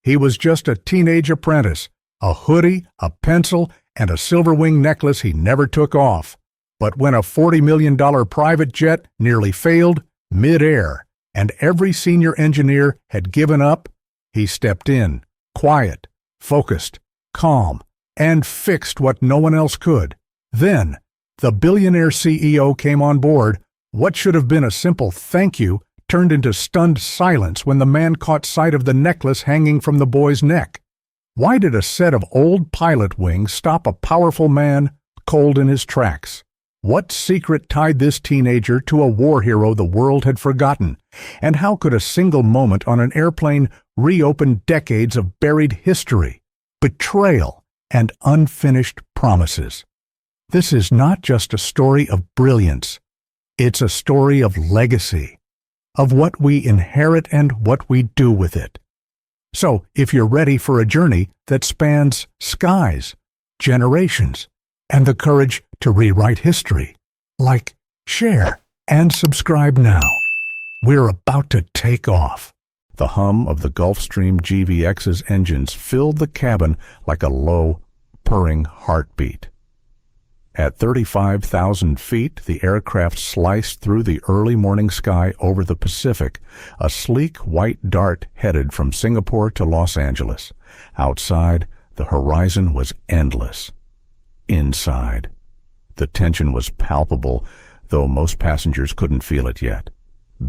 He was just a teenage apprentice, a hoodie, a pencil, and a silver wing necklace he never took off. But when a $40 million private jet nearly failed mid-air and every senior engineer had given up, he stepped in, quiet, focused, calm, and fixed what no one else could. Then, the billionaire CEO came on board. What should have been a simple thank you turned into stunned silence when the man caught sight of the necklace hanging from the boy's neck. Why did a set of old pilot wings stop a powerful man cold in his tracks? What secret tied this teenager to a war hero the world had forgotten? And how could a single moment on an airplane reopen decades of buried history, betrayal, and unfinished promises? This is not just a story of brilliance. It's a story of legacy, of what we inherit and what we do with it. So, if you're ready for a journey that spans skies, generations, and the courage to rewrite history, like, share, and subscribe now. We're about to take off. The hum of the Gulfstream GVX's engines filled the cabin like a low, purring heartbeat. At 35,000 feet, the aircraft sliced through the early morning sky over the Pacific, a sleek white dart headed from Singapore to Los Angeles. Outside, the horizon was endless. Inside, the tension was palpable, though most passengers couldn't feel it yet.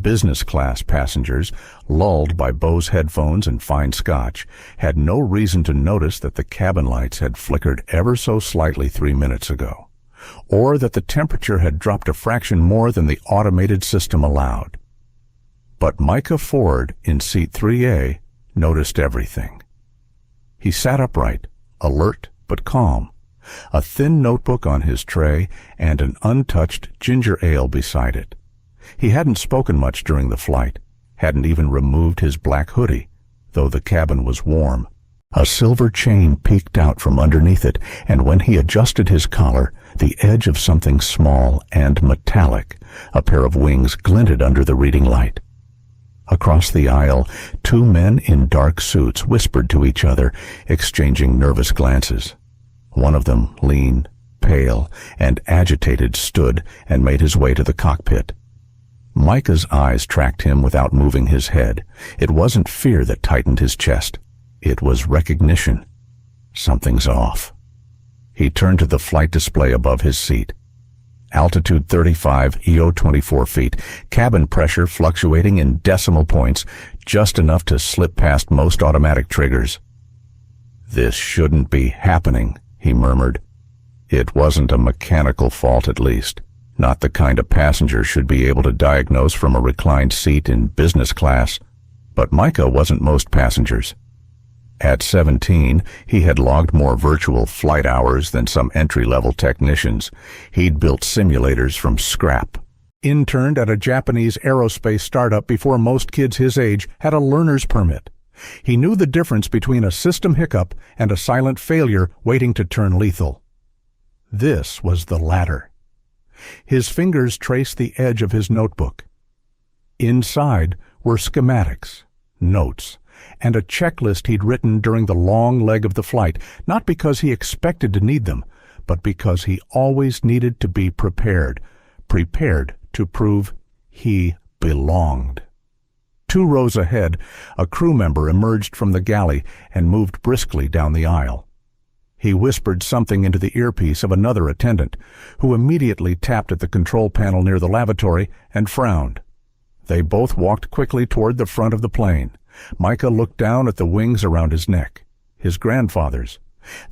Business-class passengers, lulled by Bose headphones and fine scotch, had no reason to notice that the cabin lights had flickered ever so slightly 3 minutes ago, or that the temperature had dropped a fraction more than the automated system allowed. But Micah Ford, in seat 3A, noticed everything. He sat upright, alert but calm, a thin notebook on his tray and an untouched ginger ale beside it. He hadn't spoken much during the flight, hadn't even removed his black hoodie, though the cabin was warm. A silver chain peeked out from underneath it, and when he adjusted his collar, the edge of something small and metallic, a pair of wings, glinted under the reading light. Across the aisle, 2 men in dark suits whispered to each other, exchanging nervous glances. One of them, lean, pale, and agitated, stood and made his way to the cockpit. Micah's eyes tracked him without moving his head. It wasn't fear that tightened his chest. It was recognition. Something's off. He turned to the flight display above his seat. Altitude 35, EO 24 feet, cabin pressure fluctuating in decimal points, just enough to slip past most automatic triggers. "This shouldn't be happening," he murmured. It wasn't a mechanical fault, at least. Not the kind a passenger should be able to diagnose from a reclined seat in business class. But Micah wasn't most passengers. At 17, he had logged more virtual flight hours than some entry-level technicians. He'd built simulators from scrap, interned at a Japanese aerospace startup before most kids his age had a learner's permit. He knew the difference between a system hiccup and a silent failure waiting to turn lethal. This was the latter. His fingers traced the edge of his notebook. Inside were schematics, notes, and a checklist he'd written during the long leg of the flight, not because he expected to need them, but because he always needed to be prepared to prove he belonged. 2 rows ahead, a crew member emerged from the galley and moved briskly down the aisle. He whispered something into the earpiece of another attendant, who immediately tapped at the control panel near the lavatory and frowned. They both walked quickly toward the front of the plane. Micah looked down at the wings around his neck, his grandfather's.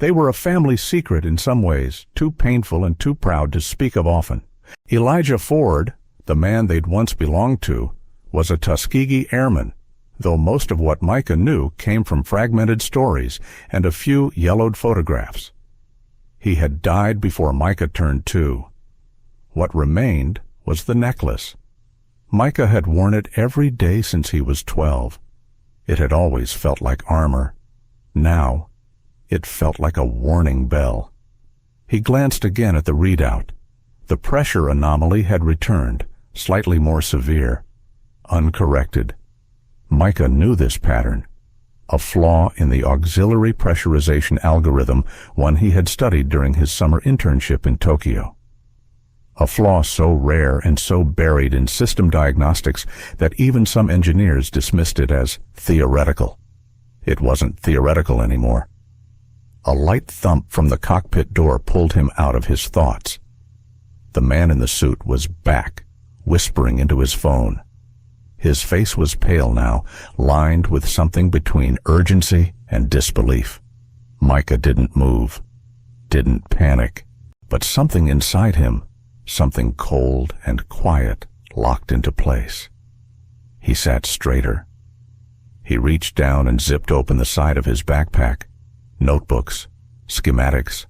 They were a family secret in some ways, too painful and too proud to speak of often. Elijah Ford, the man they'd once belonged to, was a Tuskegee airman, though most of what Micah knew came from fragmented stories and a few yellowed photographs. He had died before Micah turned 2. What remained was the necklace. Micah had worn it every day since he was 12. It had always felt like armor. Now, it felt like a warning bell. He glanced again at the readout. The pressure anomaly had returned, slightly more severe, uncorrected. Micah knew this pattern. a flaw in the auxiliary pressurization algorithm, one he had studied during his summer internship in Tokyo. A flaw so rare and so buried in system diagnostics that even some engineers dismissed it as theoretical. It wasn't theoretical anymore. A light thump from the cockpit door pulled him out of his thoughts. The man in the suit was back, whispering into his phone. His face was pale now, lined with something between urgency and disbelief. Micah didn't move, didn't panic, but something inside him, something cold and quiet, locked into place. He sat straighter. He reached down and zipped open the side of his backpack. Notebooks, schematics,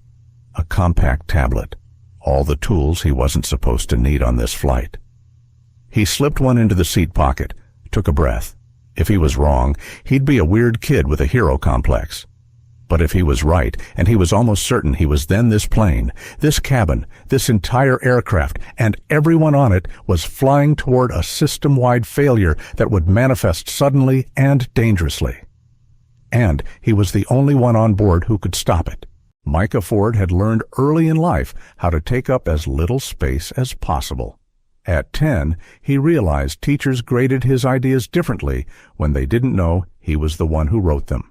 a compact tablet, all the tools he wasn't supposed to need on this flight. He slipped one into the seat pocket, took a breath. If he was wrong, he'd be a weird kid with a hero complex. But if he was right, and he was almost certain he was, then this plane, this cabin, this entire aircraft, and everyone on it was flying toward a system-wide failure that would manifest suddenly and dangerously. And he was the only one on board who could stop it. Micah Ford had learned early in life how to take up as little space as possible. At 10, he realized teachers graded his ideas differently when they didn't know he was the one who wrote them.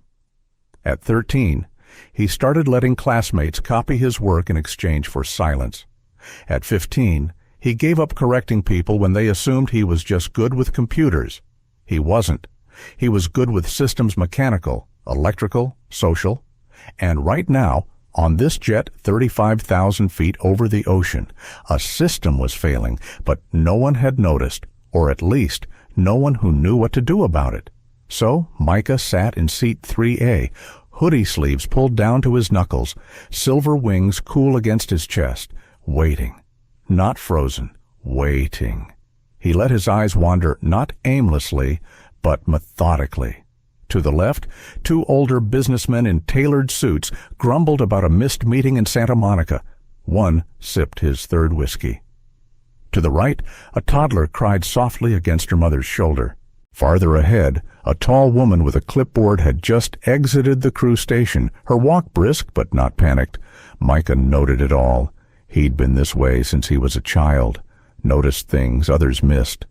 At 13, he started letting classmates copy his work in exchange for silence. At 15, he gave up correcting people when they assumed he was just good with computers. He wasn't. He was good with systems mechanical, electrical, social, and right now, on this jet 35,000 feet over the ocean, a system was failing, but no one had noticed, or at least no one who knew what to do about it. So Micah sat in seat 3A, hoodie sleeves pulled down to his knuckles, silver wings cool against his chest, waiting. Not frozen, waiting. He let his eyes wander not aimlessly, but methodically. To the left, two older businessmen in tailored suits grumbled about a missed meeting in Santa Monica. One sipped his third whiskey. To the right, a toddler cried softly against her mother's shoulder. Farther ahead, a tall woman with a clipboard had just exited the crew station, her walk brisk but not panicked. Micah noted it all. He'd been this way since he was a child, noticed things others missed.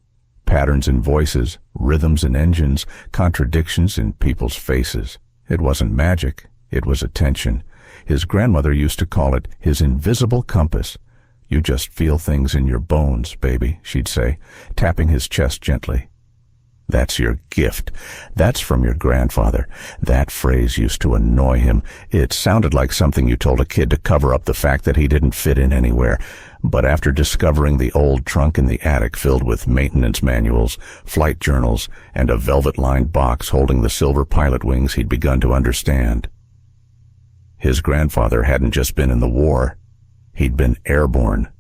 Patterns in voices, rhythms in engines, contradictions in people's faces. It wasn't magic, it was attention. His grandmother used to call it his invisible compass. You just feel things in your bones, baby, she'd say, tapping his chest gently. That's your gift. That's from your grandfather. That phrase used to annoy him. It sounded like something you told a kid to cover up the fact that he didn't fit in anywhere. But after discovering the old trunk in the attic filled with maintenance manuals, flight journals, and a velvet-lined box holding the silver pilot wings, he'd begun to understand. His grandfather hadn't just been in the war. He'd been airborne.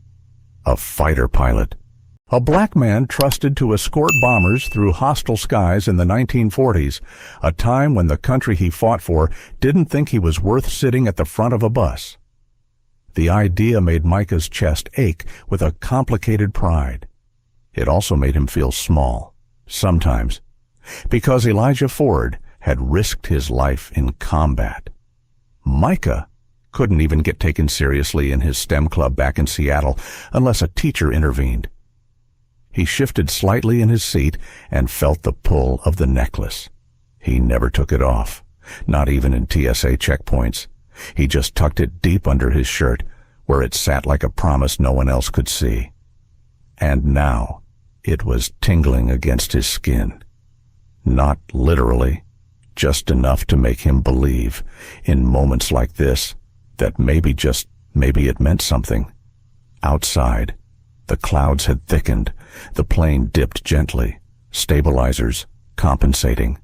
A fighter pilot. A black man trusted to escort bombers through hostile skies in the 1940s, a time when the country he fought for didn't think he was worth sitting at the front of a bus. The idea made Micah's chest ache with a complicated pride. It also made him feel small, sometimes, because Elijah Ford had risked his life in combat. Micah couldn't even get taken seriously in his STEM club back in Seattle unless a teacher intervened. He shifted slightly in his seat and felt the pull of the necklace. He never took it off, not even in TSA checkpoints. He just tucked it deep under his shirt, where it sat like a promise no one else could see. And now it was tingling against his skin. Not literally, just enough to make him believe, in moments like this, that maybe it meant something. Outside, the clouds had thickened. The plane dipped gently, stabilizers compensating.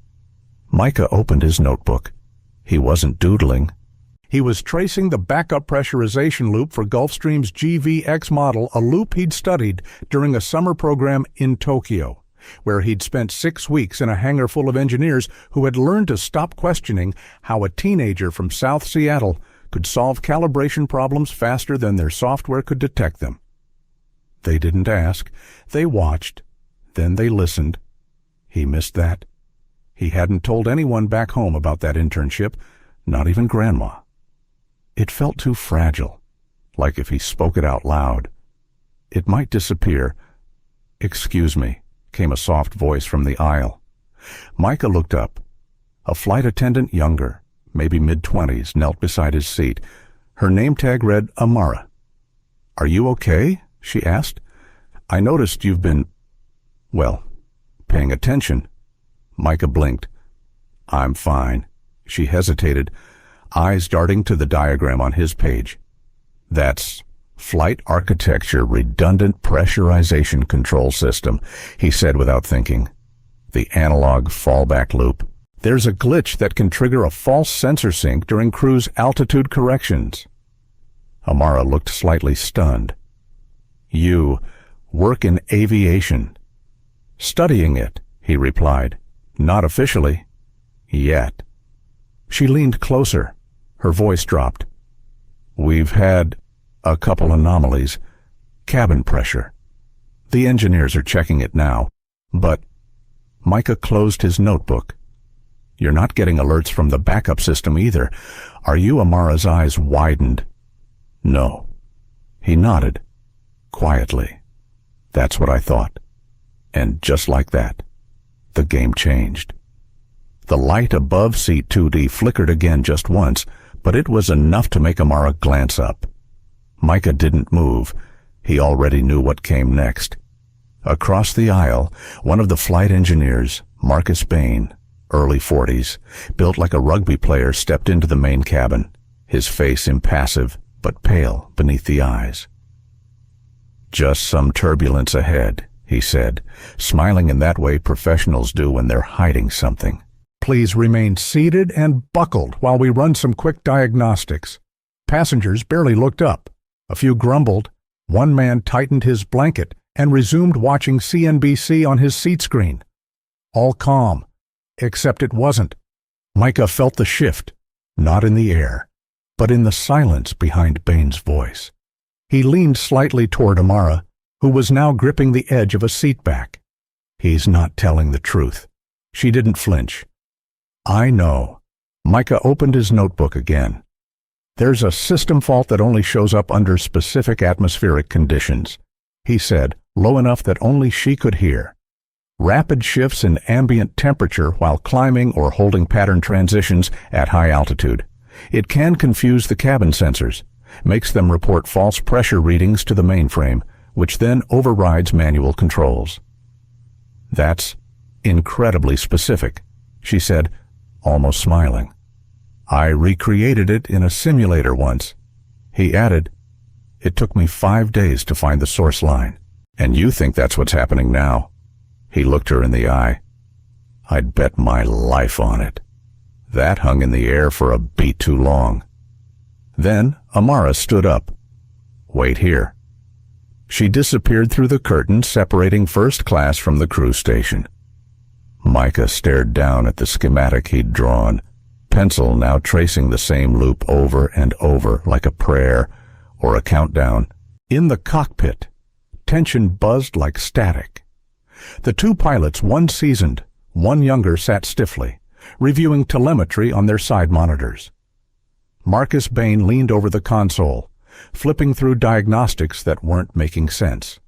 Micah opened his notebook. He wasn't doodling. He was tracing the backup pressurization loop for Gulfstream's GVX model, a loop he'd studied during a summer program in Tokyo, where he'd spent 6 weeks in a hangar full of engineers who had learned to stop questioning how a teenager from South Seattle could solve calibration problems faster than their software could detect them. They didn't ask. They watched. Then they listened. He missed that. He hadn't told anyone back home about that internship, not even Grandma. It felt too fragile, like if he spoke it out loud, it might disappear. "Excuse me," came a soft voice from the aisle. Micah looked up. A flight attendant, younger, maybe mid-20s, knelt beside his seat. Her name tag read Amara. "Are you okay?" she asked. "I noticed you've been, well, paying attention." Micah blinked. "I'm fine." She hesitated, eyes darting to the diagram on his page. "That's Flight Architecture Redundant Pressurization Control System," he said without thinking. "The analog fallback loop. There's a glitch that can trigger a false sensor sync during cruise altitude corrections." Amara looked slightly stunned. "You work in aviation?" "Studying it," he replied. "Not officially. Yet." She leaned closer. Her voice dropped. "We've had a couple anomalies. Cabin pressure. The engineers are checking it now, but—" Micah closed his notebook. "You're not getting alerts from the backup system either, are you?" Amara's eyes widened. "No." He nodded, quietly. "That's what I thought." And just like that, the game changed. The light above seat 2D flickered again just once, but it was enough to make Amara glance up. Micah didn't move. He already knew what came next. Across the aisle, one of the flight engineers, Marcus Bain, early 40s, built like a rugby player, stepped into the main cabin, his face impassive but pale beneath the eyes. "Just some turbulence ahead," he said, smiling in that way professionals do when they're hiding something. "Please remain seated and buckled while we run some quick diagnostics." Passengers barely looked up. A few grumbled. One man tightened his blanket and resumed watching CNBC on his seat screen. All calm, except it wasn't. Micah felt the shift, not in the air, but in the silence behind Bain's voice. He leaned slightly toward Amara, who was now gripping the edge of a seat back. "He's not telling the truth." She didn't flinch. "I know." Micah opened his notebook again. "There's a system fault that only shows up under specific atmospheric conditions," he said, low enough that only she could hear. "Rapid shifts in ambient temperature while climbing or holding pattern transitions at high altitude. It can confuse the cabin sensors, makes them report false pressure readings to the mainframe, which then overrides manual controls." "That's incredibly specific," she said, almost smiling. "I recreated it in a simulator once." He added, "It took me 5 days to find the source line. And you think that's what's happening now?" He looked her in the eye. "I'd bet my life on it." That hung in the air for a beat too long. Then Amara stood up. "Wait here." She disappeared through the curtain separating first class from the crew station. Micah stared down at the schematic he'd drawn, pencil now tracing the same loop over and over like a prayer or a countdown. In the cockpit, tension buzzed like static. The two pilots, one seasoned, one younger, sat stiffly, reviewing telemetry on their side monitors. Marcus Bain leaned over the console, flipping through diagnostics that weren't making sense.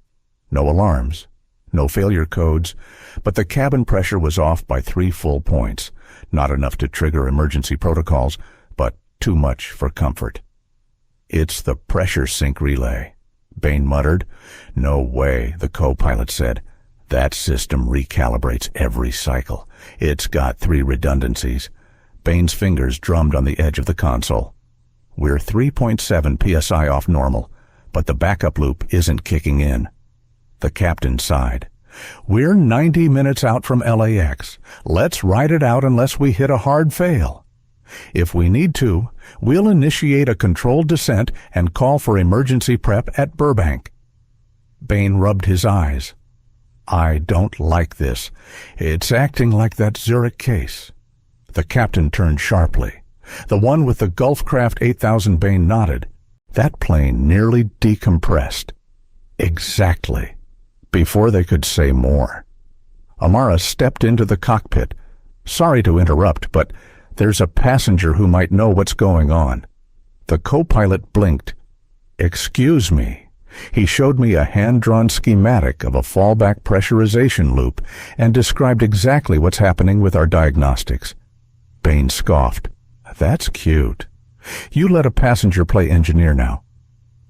No alarms, no failure codes, but the cabin pressure was off by 3 full points, not enough to trigger emergency protocols, but too much for comfort. "It's the pressure sync relay," Bain muttered. "No way," the co-pilot said. "That system recalibrates every cycle. It's got 3 redundancies." Bain's fingers drummed on the edge of the console. "We're 3.7 psi off normal, but the backup loop isn't kicking in." The captain sighed. "We're 90 minutes out from LAX. Let's ride it out unless we hit a hard fail. If we need to, we'll initiate a controlled descent and call for emergency prep at Burbank." Bain rubbed his eyes. "I don't like this. It's acting like that Zurich case." The captain turned sharply. The one with the Gulfcraft 8000. Bain nodded. "That plane nearly decompressed." "Exactly." Before they could say more, Amara stepped into the cockpit, Sorry to interrupt, but there's a passenger who might know what's going on. The co-pilot blinked. Excuse me. He showed me a hand-drawn schematic of a fallback pressurization loop and described exactly what's happening with our diagnostics. Bain scoffed. That's cute. You let a passenger play engineer now.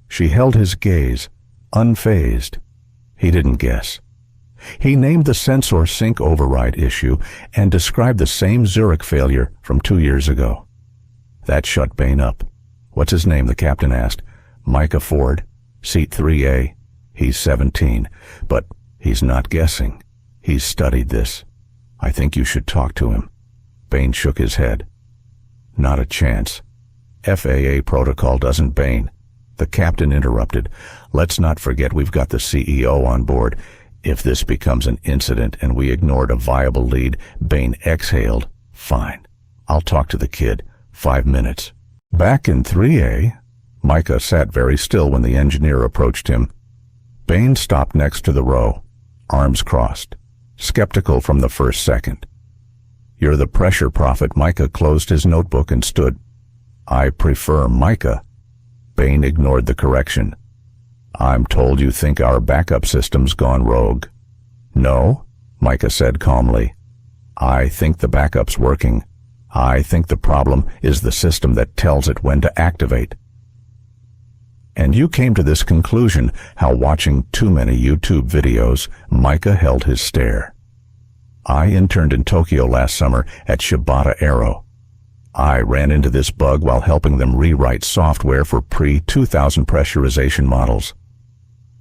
She held his gaze, unfazed. He didn't guess. He named the sensor sync override issue and described the same Zurich failure from 2 years ago. That shut Bain up. What's his name? The captain asked. Micah Ford, seat 3A. He's 17, but he's not guessing. He's studied this. I think you should talk to him. Bain shook his head. Not a chance. FAA protocol doesn't. Bain. The captain interrupted. Let's not forget we've got the CEO on board. If this becomes an incident and we ignored a viable lead, Bain exhaled. Fine. I'll talk to the kid. 5 minutes. Back in 3A, Micah sat very still when the engineer approached him. Bain stopped next to the row, arms crossed, skeptical from the first second. You're the pressure prophet. Micah closed his notebook and stood. I prefer Micah. Bain ignored the correction. I'm told you think our backup system's gone rogue. No, Micah said calmly. I think the backup's working. I think the problem is the system that tells it when to activate. And you came to this conclusion how watching too many YouTube videos. Micah held his stare. I interned in Tokyo last summer at Shibata Aero. I ran into this bug while helping them rewrite software for pre-2000 pressurization models.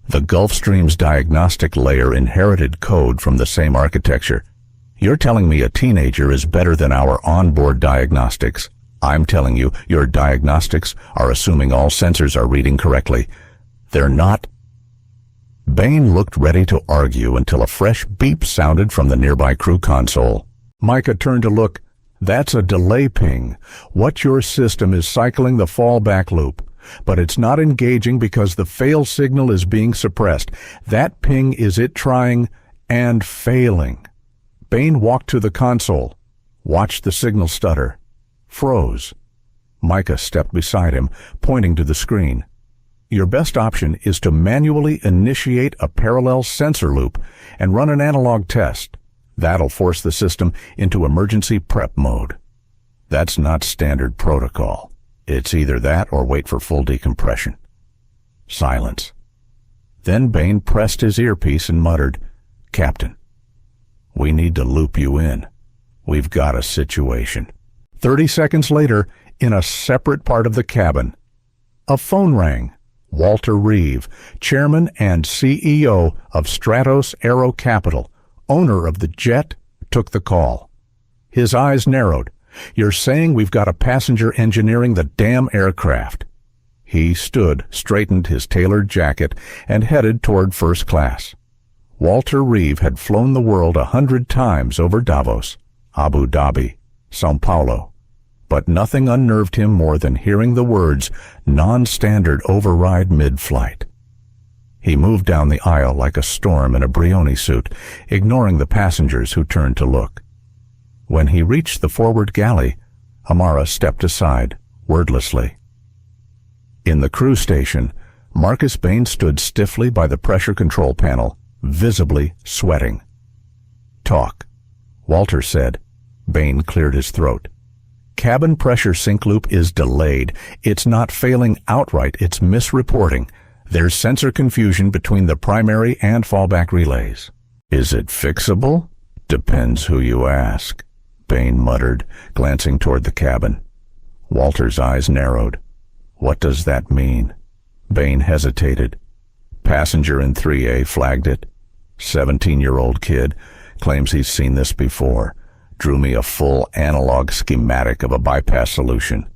The Gulfstream's diagnostic layer inherited code from the same architecture. You're telling me a teenager is better than our onboard diagnostics. I'm telling you, your diagnostics are assuming all sensors are reading correctly. They're not. Bain looked ready to argue until a fresh beep sounded from the nearby crew console. Micah turned to look. That's a delay ping. What your system is cycling the fallback loop, but it's not engaging because the fail signal is being suppressed. That ping is it trying and failing. Bain walked to the console, watched the signal stutter, froze. Micah stepped beside him, pointing to the screen. Your best option is to manually initiate a parallel sensor loop and run an analog test. That'll force the system into emergency prep mode. That's not standard protocol. It's either that or wait for full decompression. Silence. Then Bain pressed his earpiece and muttered, Captain, we need to loop you in. We've got a situation. 30 seconds later, in a separate part of the cabin, a phone rang. Walter Reeve, chairman and CEO of Stratos Aero Capital, owner of the jet, took the call. His eyes narrowed. You're saying we've got a passenger engineering the damn aircraft. He stood, straightened his tailored jacket, and headed toward first class. Walter Reeve had flown the world 100 times over Davos, Abu Dhabi, Sao Paulo, but nothing unnerved him more than hearing the words non-standard override mid-flight. He moved down the aisle like a storm in a Brioni suit, ignoring the passengers who turned to look. When he reached the forward galley, Amara stepped aside, wordlessly. In the crew station, Marcus Bain stood stiffly by the pressure control panel, visibly sweating. Talk, Walter said. Bain cleared his throat. Cabin pressure sync loop is delayed. It's not failing outright, it's misreporting. There's sensor confusion between the primary and fallback relays. Is it fixable? Depends who you ask, Bain muttered, glancing toward the cabin. Walter's eyes narrowed. What does that mean? Bain hesitated. Passenger in 3A flagged it. 17-year-old kid, claims he's seen this before. Drew me a full analog schematic of a bypass solution.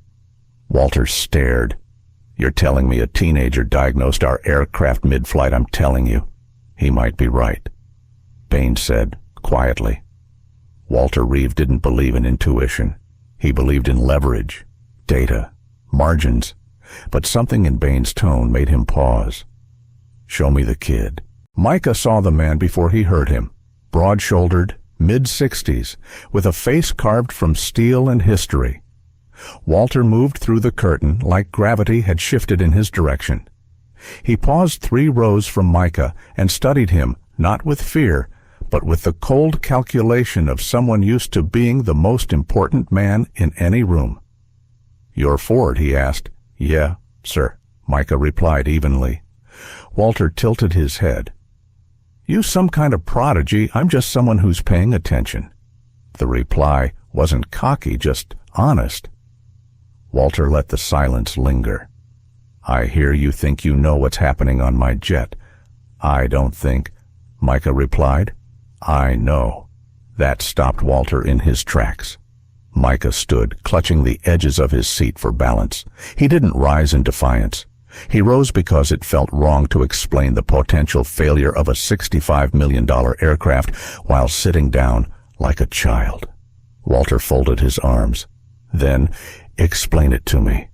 Walter stared. You're telling me a teenager diagnosed our aircraft mid-flight? I'm telling you, he might be right, Bain said, quietly. Walter Reeve didn't believe in intuition. He believed in leverage, data, margins, but something in Bain's tone made him pause. Show me the kid. Micah saw the man before he heard him. Broad-shouldered, mid-60s, with a face carved from steel and history. Walter moved through the curtain like gravity had shifted in his direction. He paused 3 rows from Micah and studied him, not with fear, but with the cold calculation of someone used to being the most important man in any room. "You're Ford?" he asked. "Yeah, sir," Micah replied evenly. Walter tilted his head. "You some kind of prodigy, I'm just someone who's paying attention." The reply wasn't cocky, just honest. Walter let the silence linger. "I hear you think you know what's happening on my jet." "I don't think," Micah replied. "I know." That stopped Walter in his tracks. Micah stood, clutching the edges of his seat for balance. He didn't rise in defiance. He rose because it felt wrong to explain the potential failure of a $65 million aircraft while sitting down like a child. Walter folded his arms. "Then, explain it to me."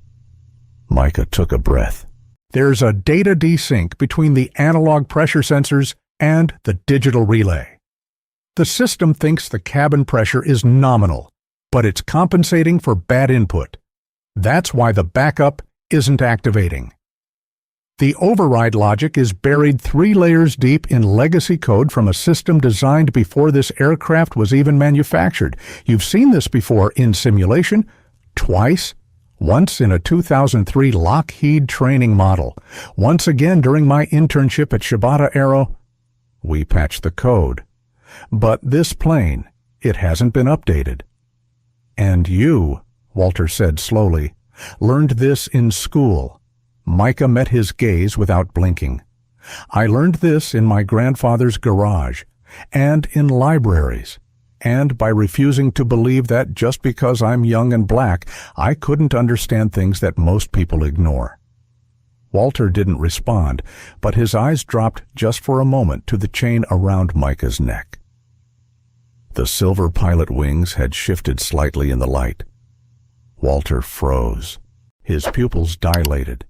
Micah took a breath. "There's a data desync between the analog pressure sensors and the digital relay. The system thinks the cabin pressure is nominal, but it's compensating for bad input. That's why the backup isn't activating. The override logic is buried 3 layers deep in legacy code from a system designed before this aircraft was even manufactured. You've seen this before in simulation, twice. Once in a 2003 Lockheed training model. Once again during my internship at Shibata Aero. We patched the code. But this plane, it hasn't been updated. And you," Walter said slowly, "learned this in school." Micah met his gaze without blinking. "I learned this in my grandfather's garage, and in libraries, and by refusing to believe that just because I'm young and black, I couldn't understand things that most people ignore." Walter didn't respond, but his eyes dropped just for a moment to the chain around Micah's neck. The silver pilot wings had shifted slightly in the light. Walter froze. His pupils dilated.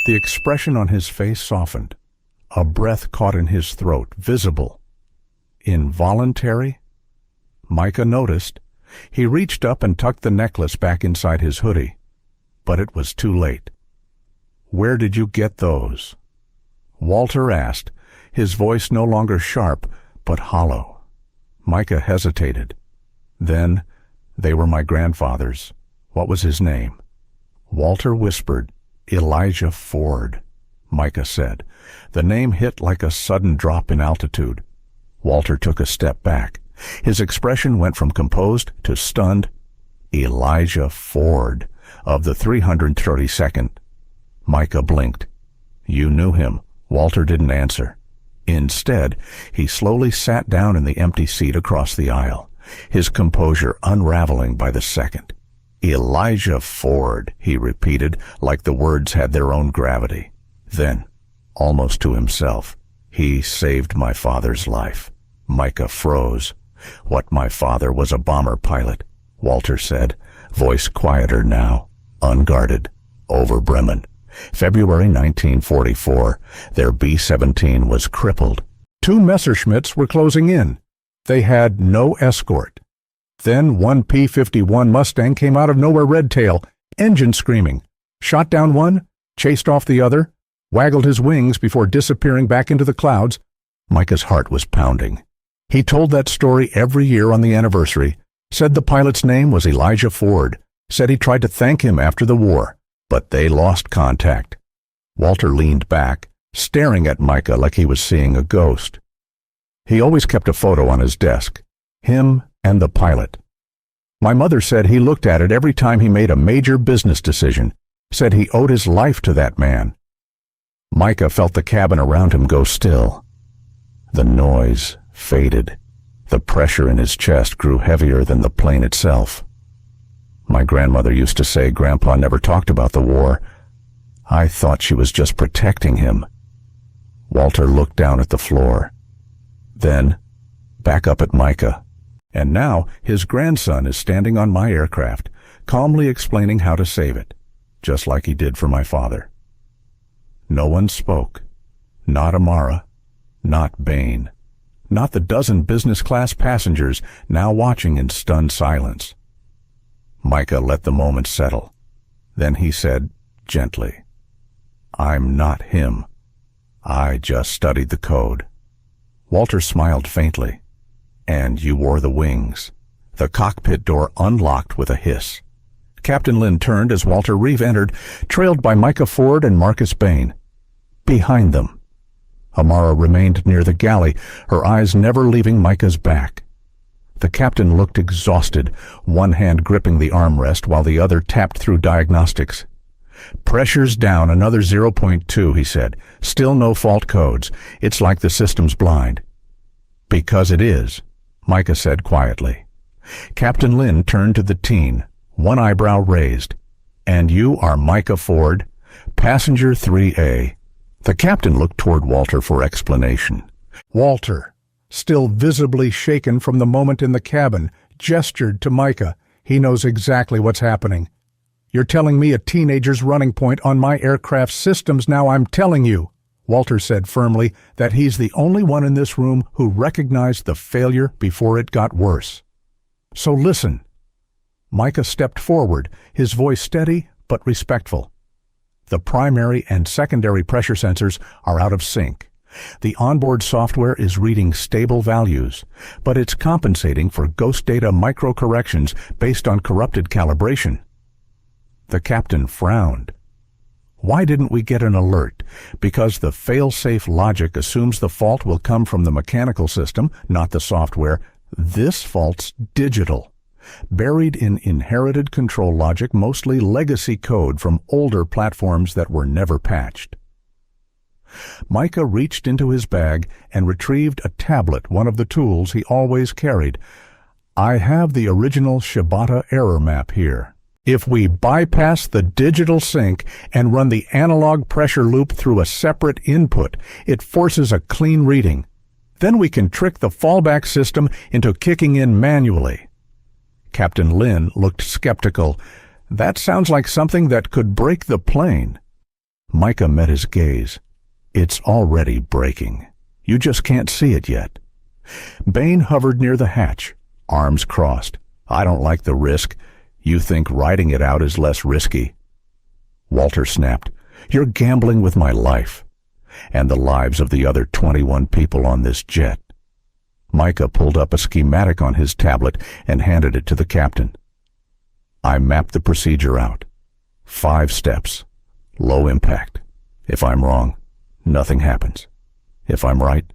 The expression on his face softened. A breath caught in his throat, visible. Involuntary? Micah noticed. He reached up and tucked the necklace back inside his hoodie. But it was too late. "Where did you get those?" Walter asked, his voice no longer sharp, but hollow. Micah hesitated. "Then, they were my grandfather's. What was his name?" Walter whispered, "Elijah Ford," Micah said. The name hit like a sudden drop in altitude. Walter took a step back. His expression went from composed to stunned. "Elijah Ford, of the 332nd. Micah blinked. "You knew him." Walter didn't answer. Instead, he slowly sat down in the empty seat across the aisle, his composure unraveling by the second. "Elijah Ford," he repeated, like the words had their own gravity. Then, almost to himself, "He saved my father's life." Micah froze. "What my father was a bomber pilot," Walter said, voice quieter now, unguarded, over Bremen. February 1944, their B-17 was crippled. 2 Messerschmitts were closing in. They had no escort. Then one P-51 Mustang came out of nowhere, red tail, engine screaming, shot down one, chased off the other, waggled his wings before disappearing back into the clouds. Micah's heart was pounding. He told that story every year on the anniversary, said the pilot's name was Elijah Ford, said he tried to thank him after the war, but they lost contact. Walter leaned back, staring at Micah like he was seeing a ghost. He always kept a photo on his desk, him and the pilot. My mother said he looked at it every time he made a major business decision, said he owed his life to that man. Micah felt the cabin around him go still. The noise faded. The pressure in his chest grew heavier than the plane itself. My grandmother used to say Grandpa never talked about the war. I thought she was just protecting him. Walter looked down at the floor. Then, back up at Micah. And now his grandson is standing on my aircraft, calmly explaining how to save it, just like he did for my father. No one spoke. Not Amara. Not Bain. not the dozen business-class passengers now watching in stunned silence. Micah let the moment settle. Then he said, gently, "I'm not him. I just studied the code." Walter smiled faintly. "And you wore the wings." The cockpit door unlocked with a hiss. Captain Lynn turned as Walter Reeve entered, trailed by Micah Ford and Marcus Bain. Behind them, Amara remained near the galley, her eyes never leaving Micah's back. The captain looked exhausted, one hand gripping the armrest while the other tapped through diagnostics. "Pressure's down another 0.2, he said. "Still no fault codes. It's like the system's blind." "Because it is," Micah said quietly. Captain Lynn turned to the teen, one eyebrow raised. "And you are Micah Ford, passenger 3A. The captain looked toward Walter for explanation. Walter, still visibly shaken from the moment in the cabin, gestured to Micah. He knows exactly what's happening. "You're telling me a teenager's running point on my aircraft's systems now. I'm telling you," Walter said firmly, "that he's the only one in this room who recognized the failure before it got worse. So listen." Micah stepped forward, his voice steady but respectful. "The primary and secondary pressure sensors are out of sync. The onboard software is reading stable values, but it's compensating for ghost data micro-corrections based on corrupted calibration." The captain frowned. "Why didn't we get an alert? Because the fail-safe logic assumes the fault will come from the mechanical system, not the software. This fault's digital, buried in inherited control logic, mostly legacy code from older platforms that were never patched." Micah reached into his bag and retrieved a tablet, one of the tools he always carried. "I have the original Shibata error map here. If we bypass the digital sync and run the analog pressure loop through a separate input, it forces a clean reading. Then we can trick the fallback system into kicking in manually." Captain Lynn looked skeptical. "That sounds like something that could break the plane." Micah met his gaze. "It's already breaking. You just can't see it yet." Bain hovered near the hatch, arms crossed. "I don't like the risk. You think riding it out is less risky." Walter snapped. "You're gambling with my life and the lives of the other 21 people on this jet." Micah pulled up a schematic on his tablet and handed it to the captain. "I mapped the procedure out. 5 steps. Low impact. If I'm wrong, nothing happens. If I'm right,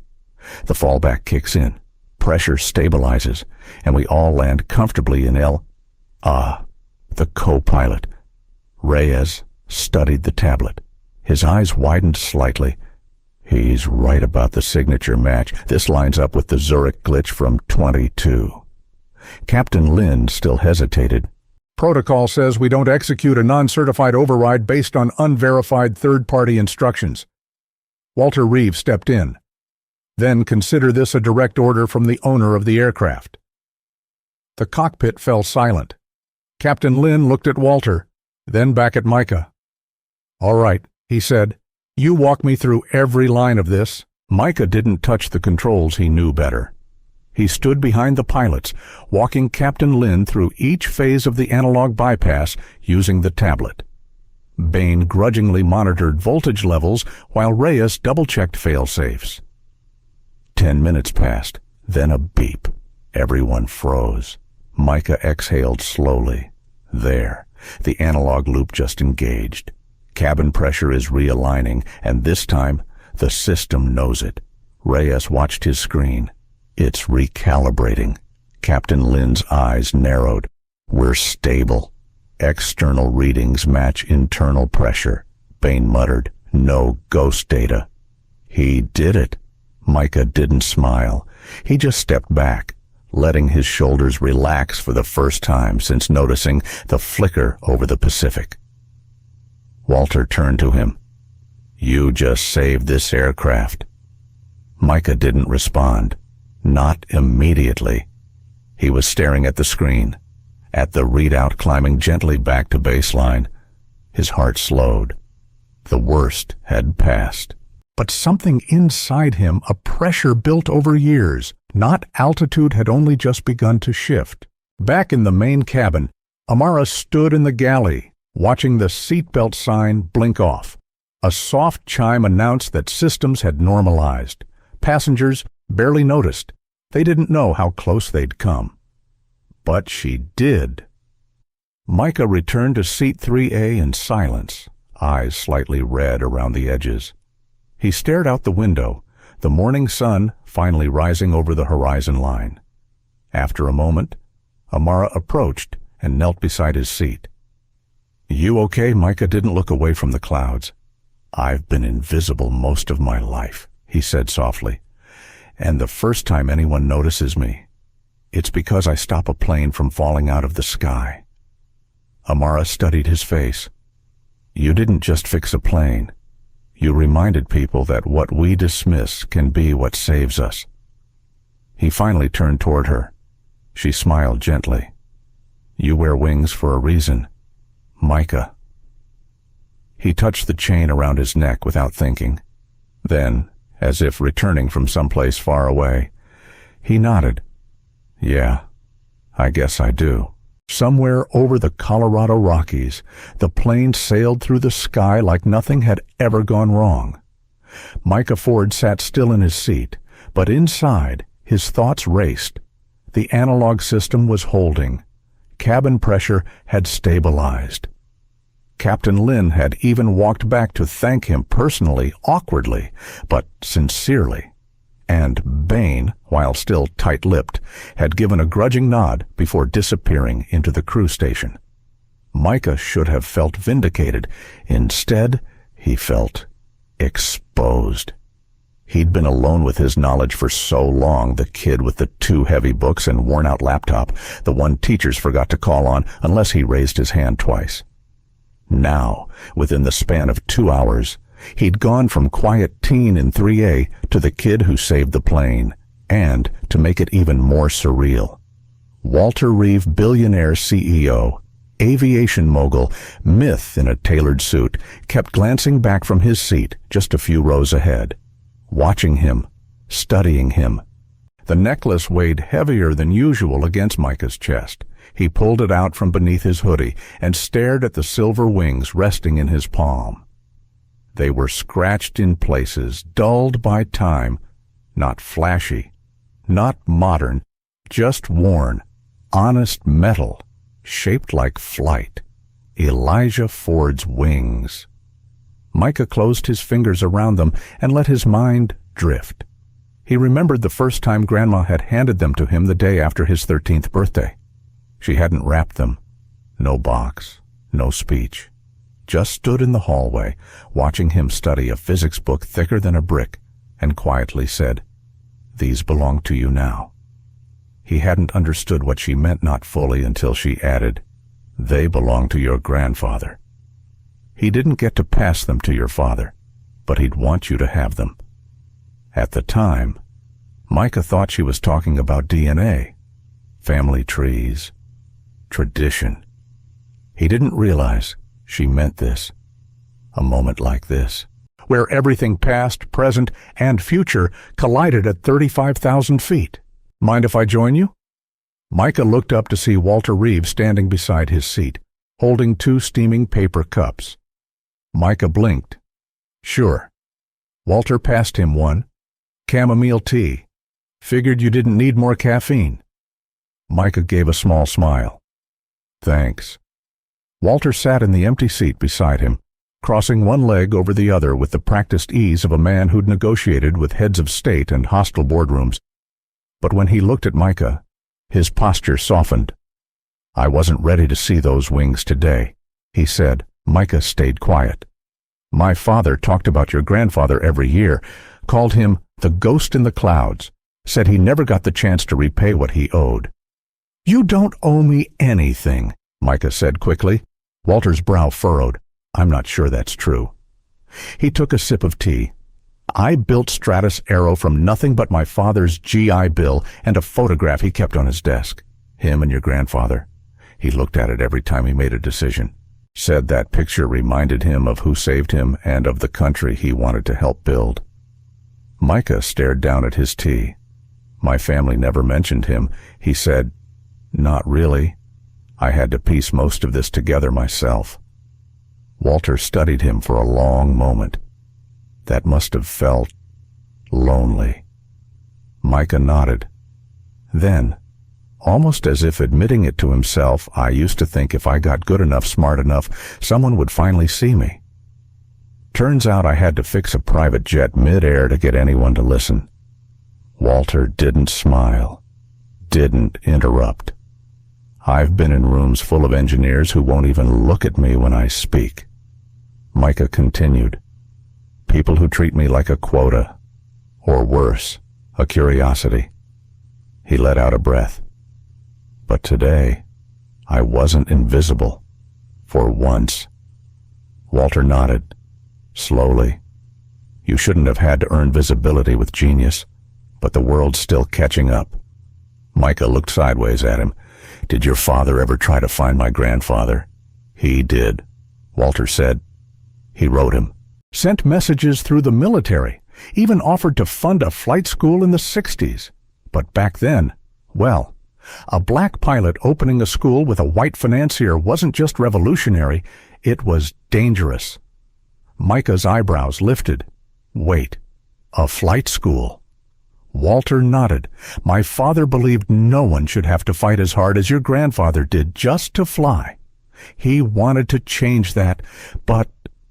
the fallback kicks in, pressure stabilizes, and we all land comfortably in L. The co-pilot, Reyes, studied the tablet. His eyes widened slightly. "He's right about the signature match. This lines up with the Zurich glitch from 22. Captain Lynn still hesitated. "Protocol says we don't execute a non-certified override based on unverified third-party instructions." Walter Reeve stepped in. "Then consider this a direct order from the owner of the aircraft." The cockpit fell silent. Captain Lynn looked at Walter, then back at Micah. "All right," he said. "You walk me through every line of this." Micah didn't touch the controls. He knew better. He stood behind the pilots, walking Captain Lynn through each phase of the analog bypass using the tablet. Bain grudgingly monitored voltage levels while Reyes double-checked fail-safes. 10 minutes passed, then a beep. Everyone froze. Micah exhaled slowly. There, the analog loop just engaged. Cabin pressure is realigning, and this time, the system knows it. Reyes watched his screen. It's recalibrating. Captain Lynn's eyes narrowed. "We're stable. External readings match internal pressure." Bain muttered, "No ghost data." "He did it." Micah didn't smile. He just stepped back, letting his shoulders relax for the first time since noticing the flicker over the Pacific. Walter turned to him. "You just saved this aircraft." Micah didn't respond. Not immediately. He was staring at the screen, at the readout climbing gently back to baseline. His heart slowed. The worst had passed. But something inside him, a pressure built over years, not altitude, had only just begun to shift. Back in the main cabin, Amara stood in the galley, watching the seatbelt sign blink off. A soft chime announced that systems had normalized. Passengers barely noticed. They didn't know how close they'd come. But she did. Micah returned to seat 3A in silence, eyes slightly red around the edges. He stared out the window, the morning sun finally rising over the horizon line. After a moment, Amara approached and knelt beside his seat. "You okay?" Micah didn't look away from the clouds. "I've been invisible most of my life," he said softly. "And the first time anyone notices me, it's because I stop a plane from falling out of the sky." Amara studied his face. "You didn't just fix a plane. You reminded people that what we dismiss can be what saves us." He finally turned toward her. She smiled gently. "You wear wings for a reason, Micah." He touched the chain around his neck without thinking. Then, as if returning from someplace far away, he nodded. "Yeah, I guess I do." Somewhere over the Colorado Rockies, the plane sailed through the sky like nothing had ever gone wrong. Micah Ford sat still in his seat, but inside, his thoughts raced. The analog system was holding. Cabin pressure had stabilized. Captain Lynn had even walked back to thank him personally, awkwardly, but sincerely. And Bain, while still tight-lipped, had given a grudging nod before disappearing into the crew station. Micah should have felt vindicated. Instead, he felt exposed. He'd been alone with his knowledge for so long, the kid with the 2 heavy books and worn-out laptop, the one teachers forgot to call on unless he raised his hand twice. Now, within the span of 2 hours, he'd gone from quiet teen in 3A to the kid who saved the plane, and, to make it even more surreal, Walter Reeve, billionaire CEO, aviation mogul, myth in a tailored suit, kept glancing back from his seat just a few rows ahead, watching him, studying him. The necklace weighed heavier than usual against Micah's chest. He pulled it out from beneath his hoodie and stared at the silver wings resting in his palm. They were scratched in places, dulled by time, not flashy, not modern, just worn, honest metal, shaped like flight. Elijah Ford's wings. Micah closed his fingers around them and let his mind drift. He remembered the first time Grandma had handed them to him the day after his 13th birthday. She hadn't wrapped them. No box, no speech. Just stood in the hallway, watching him study a physics book thicker than a brick, and quietly said, "These belong to you now." He hadn't understood what she meant, not fully, until she added, "They belong to your grandfather. He didn't get to pass them to your father, but he'd want you to have them." At the time, Micah thought she was talking about DNA, family trees, tradition. He didn't realize she meant this. A moment like this, where everything past, present, and future collided at 35,000 feet. "Mind if I join you?" Micah looked up to see Walter Reeve standing beside his seat, holding 2 steaming paper cups. Micah blinked. "Sure." Walter passed him one. "Chamomile tea. Figured you didn't need more caffeine." Micah gave a small smile. "Thanks." Walter sat in the empty seat beside him, crossing one leg over the other with the practiced ease of a man who'd negotiated with heads of state and hostile boardrooms. But when he looked at Micah, his posture softened. "I wasn't ready to see those wings today," he said. Micah stayed quiet. "My father talked about your grandfather every year, called him the ghost in the clouds, said he never got the chance to repay what he owed." "You don't owe me anything," Micah said quickly. Walter's brow furrowed. "I'm not sure that's true." He took a sip of tea. "I built Stratus Aero from nothing but my father's GI Bill and a photograph he kept on his desk. Him and your grandfather. He looked at it every time he made a decision. Said that picture reminded him of who saved him and of the country he wanted to help build. Micah stared down at his tea. My family never mentioned him. He said, "Not really. I had to piece most of this together myself." Walter studied him for a long moment. That must have felt lonely. Micah nodded. Then, almost as if admitting it to himself, I used to think if I got good enough, smart enough, someone would finally see me. Turns out I had to fix a private jet mid-air to get anyone to listen. Walter didn't smile, didn't interrupt. I've been in rooms full of engineers who won't even look at me when I speak. Micah continued. People who treat me like a quota, or worse, a curiosity. He let out a breath. But today, I wasn't invisible. For once. Walter nodded. Slowly. You shouldn't have had to earn visibility with genius, but the world's still catching up. Micah looked sideways at him. Did your father ever try to find my grandfather? He did, Walter said. He wrote him. Sent messages through the military, even offered to fund a flight school in the 60s. But back then, well, a black pilot opening a school with a white financier wasn't just revolutionary, it was dangerous. Micah's eyebrows lifted. Wait, a flight school? Walter nodded. My father believed no one should have to fight as hard as your grandfather did just to fly. He wanted to change that, but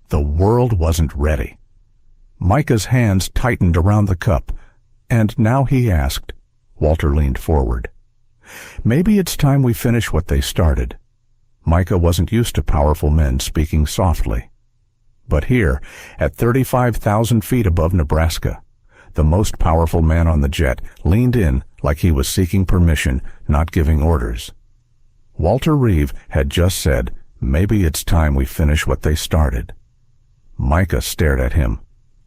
the world wasn't ready. Micah's hands tightened around the cup, and now he asked. Walter leaned forward. Maybe it's time we finish what they started. Micah wasn't used to powerful men speaking softly. But here, at 35,000 feet above Nebraska, the most powerful man on the jet leaned in like he was seeking permission, not giving orders. Walter Reeve had just said, maybe it's time we finish what they started. Micah stared at him,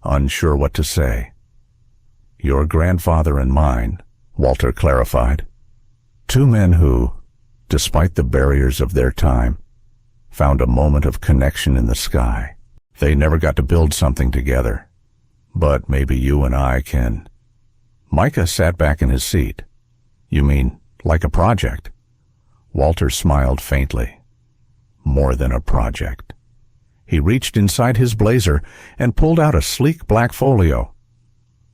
unsure what to say. Your grandfather and mine, Walter clarified. Two men who, despite the barriers of their time, found a moment of connection in the sky. They never got to build something together. But maybe you and I can. Micah sat back in his seat. You mean, like a project? Walter smiled faintly. More than a project. He reached inside his blazer and pulled out a sleek black folio.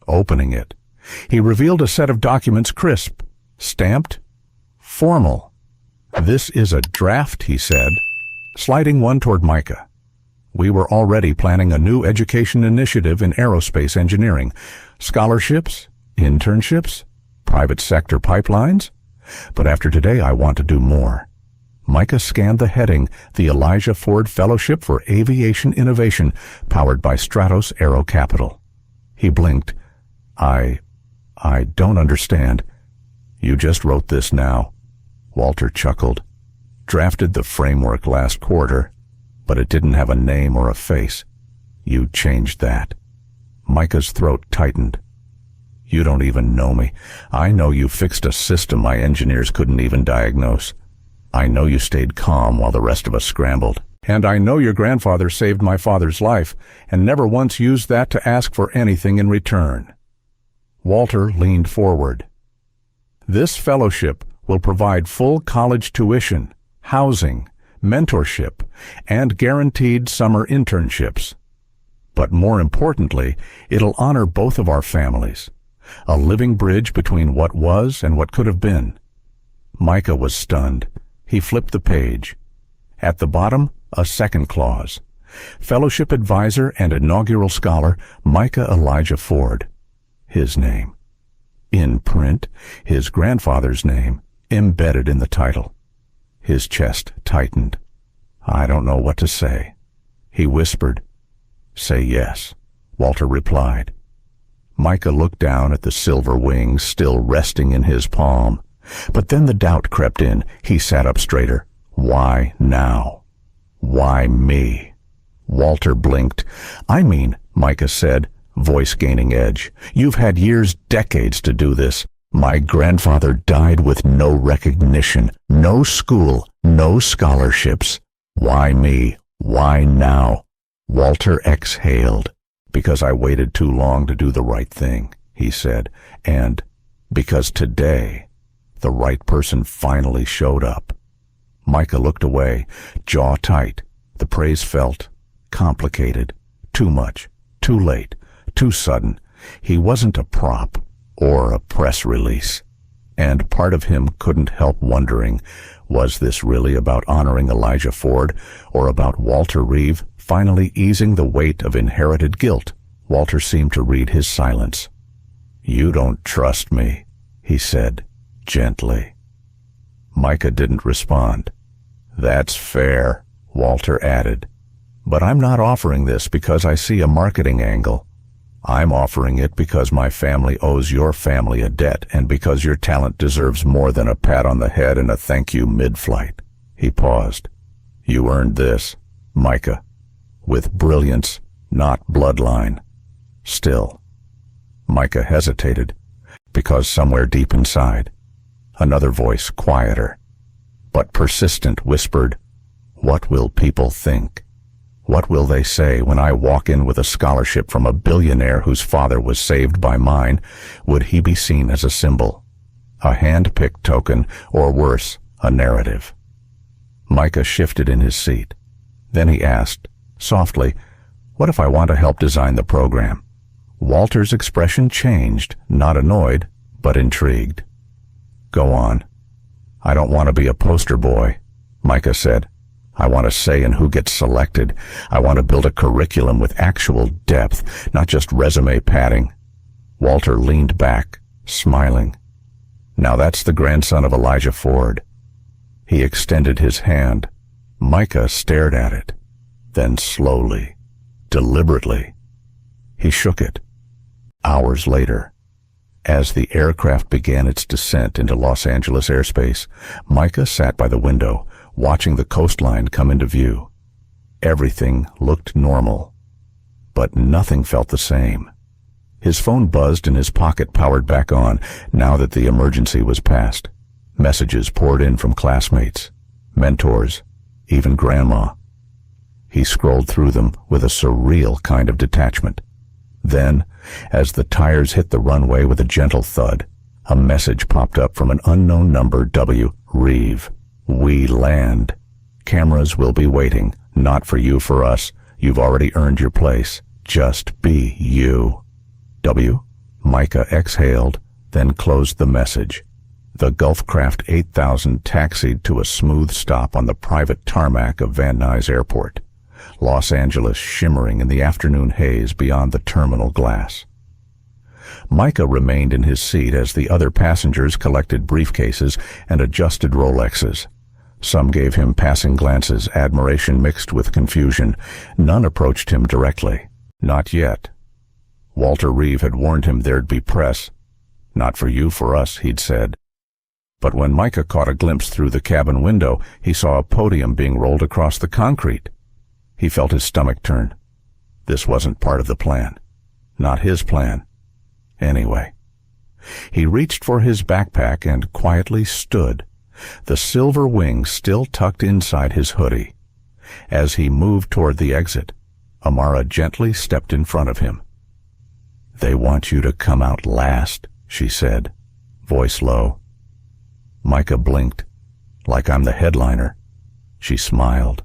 Opening it, he revealed a set of documents crisp, stamped, formal. This is a draft, he said, sliding one toward Micah. We were already planning a new education initiative in aerospace engineering. Scholarships, internships, private sector pipelines. But after today, I want to do more. Micah scanned the heading, the Elijah Ford Fellowship for Aviation Innovation, powered by Stratos Aero Capital. He blinked. I don't understand. You just wrote this now. Walter chuckled. Drafted the framework last quarter, but it didn't have a name or a face. You changed that. Micah's throat tightened. You don't even know me. I know you fixed a system my engineers couldn't even diagnose. I know you stayed calm while the rest of us scrambled. And I know your grandfather saved my father's life and never once used that to ask for anything in return. Walter leaned forward. This fellowship will provide full college tuition, housing, mentorship, and guaranteed summer internships. But more importantly, it'll honor both of our families. A living bridge between what was and what could have been. Micah was stunned. He flipped the page. At the bottom, a second clause. Fellowship advisor and inaugural scholar, Micah Elijah Ford. His name. In print, his grandfather's name, embedded in the title. His chest tightened. I don't know what to say. He whispered. Say yes, Walter replied. Micah looked down at the silver wings still resting in his palm. But then the doubt crept in. He sat up straighter. Why now? Why me? Walter blinked. I mean, Micah said, voice gaining edge. You've had years, decades to do this. My grandfather died with no recognition, no school, no scholarships. Why me? Why now? Walter exhaled. Because I waited too long to do the right thing, he said, and because today, the right person finally showed up. Micah looked away, jaw tight. The praise felt complicated, too much, too late, too sudden. He wasn't a prop or a press release. And part of him couldn't help wondering, was this really about honoring Elijah Ford, or about Walter Reeve finally easing the weight of inherited guilt? Walter seemed to read his silence. "You don't trust me," he said, gently. Micah didn't respond. "That's fair," Walter added. "But I'm not offering this because I see a marketing angle. I'm offering it because my family owes your family a debt, and because your talent deserves more than a pat on the head and a thank you mid-flight." He paused. "You earned this, Micah. With brilliance, not bloodline." Still, Micah hesitated, because somewhere deep inside, another voice, quieter but persistent, whispered, "What will people think? What will they say when I walk in with a scholarship from a billionaire whose father was saved by mine? Would he be seen as a symbol, a hand-picked token, or worse, a narrative?" Micah shifted in his seat. Then he asked, softly, "What if I want to help design the program?" Walter's expression changed, not annoyed, but intrigued. "Go on." "I don't want to be a poster boy," Micah said. "I want a say in who gets selected. I want to build a curriculum with actual depth, not just resume padding." Walter leaned back, smiling. "Now that's the grandson of Elijah Ford." He extended his hand. Micah stared at it. Then slowly, deliberately, he shook it. Hours later, as the aircraft began its descent into Los Angeles airspace, Micah sat by the window, watching the coastline come into view. Everything looked normal, but nothing felt the same. His phone buzzed and his pocket powered back on now that the emergency was past. Messages poured in from classmates, mentors, even Grandma. He scrolled through them with a surreal kind of detachment. Then, as the tires hit the runway with a gentle thud, a message popped up from an unknown number, W. Reeve. "We land. Cameras will be waiting. Not for you, for us. You've already earned your place. Just be you." W. Micah exhaled, then closed the message. The Gulfcraft 8000 taxied to a smooth stop on the private tarmac of Van Nuys Airport, Los Angeles shimmering in the afternoon haze beyond the terminal glass. Micah remained in his seat as the other passengers collected briefcases and adjusted Rolexes. Some gave him passing glances, admiration mixed with confusion. None approached him directly. Not yet. Walter Reeve had warned him there'd be press. "Not for you, for us," he'd said. But when Micah caught a glimpse through the cabin window, he saw a podium being rolled across the concrete. He felt his stomach turn. This wasn't part of the plan. Not his plan. Anyway. He reached for his backpack and quietly stood, the silver wing still tucked inside his hoodie. As he moved toward the exit, Amara gently stepped in front of him. "They want you to come out last," she said, voice low. Micah blinked. "Like I'm the headliner." She smiled,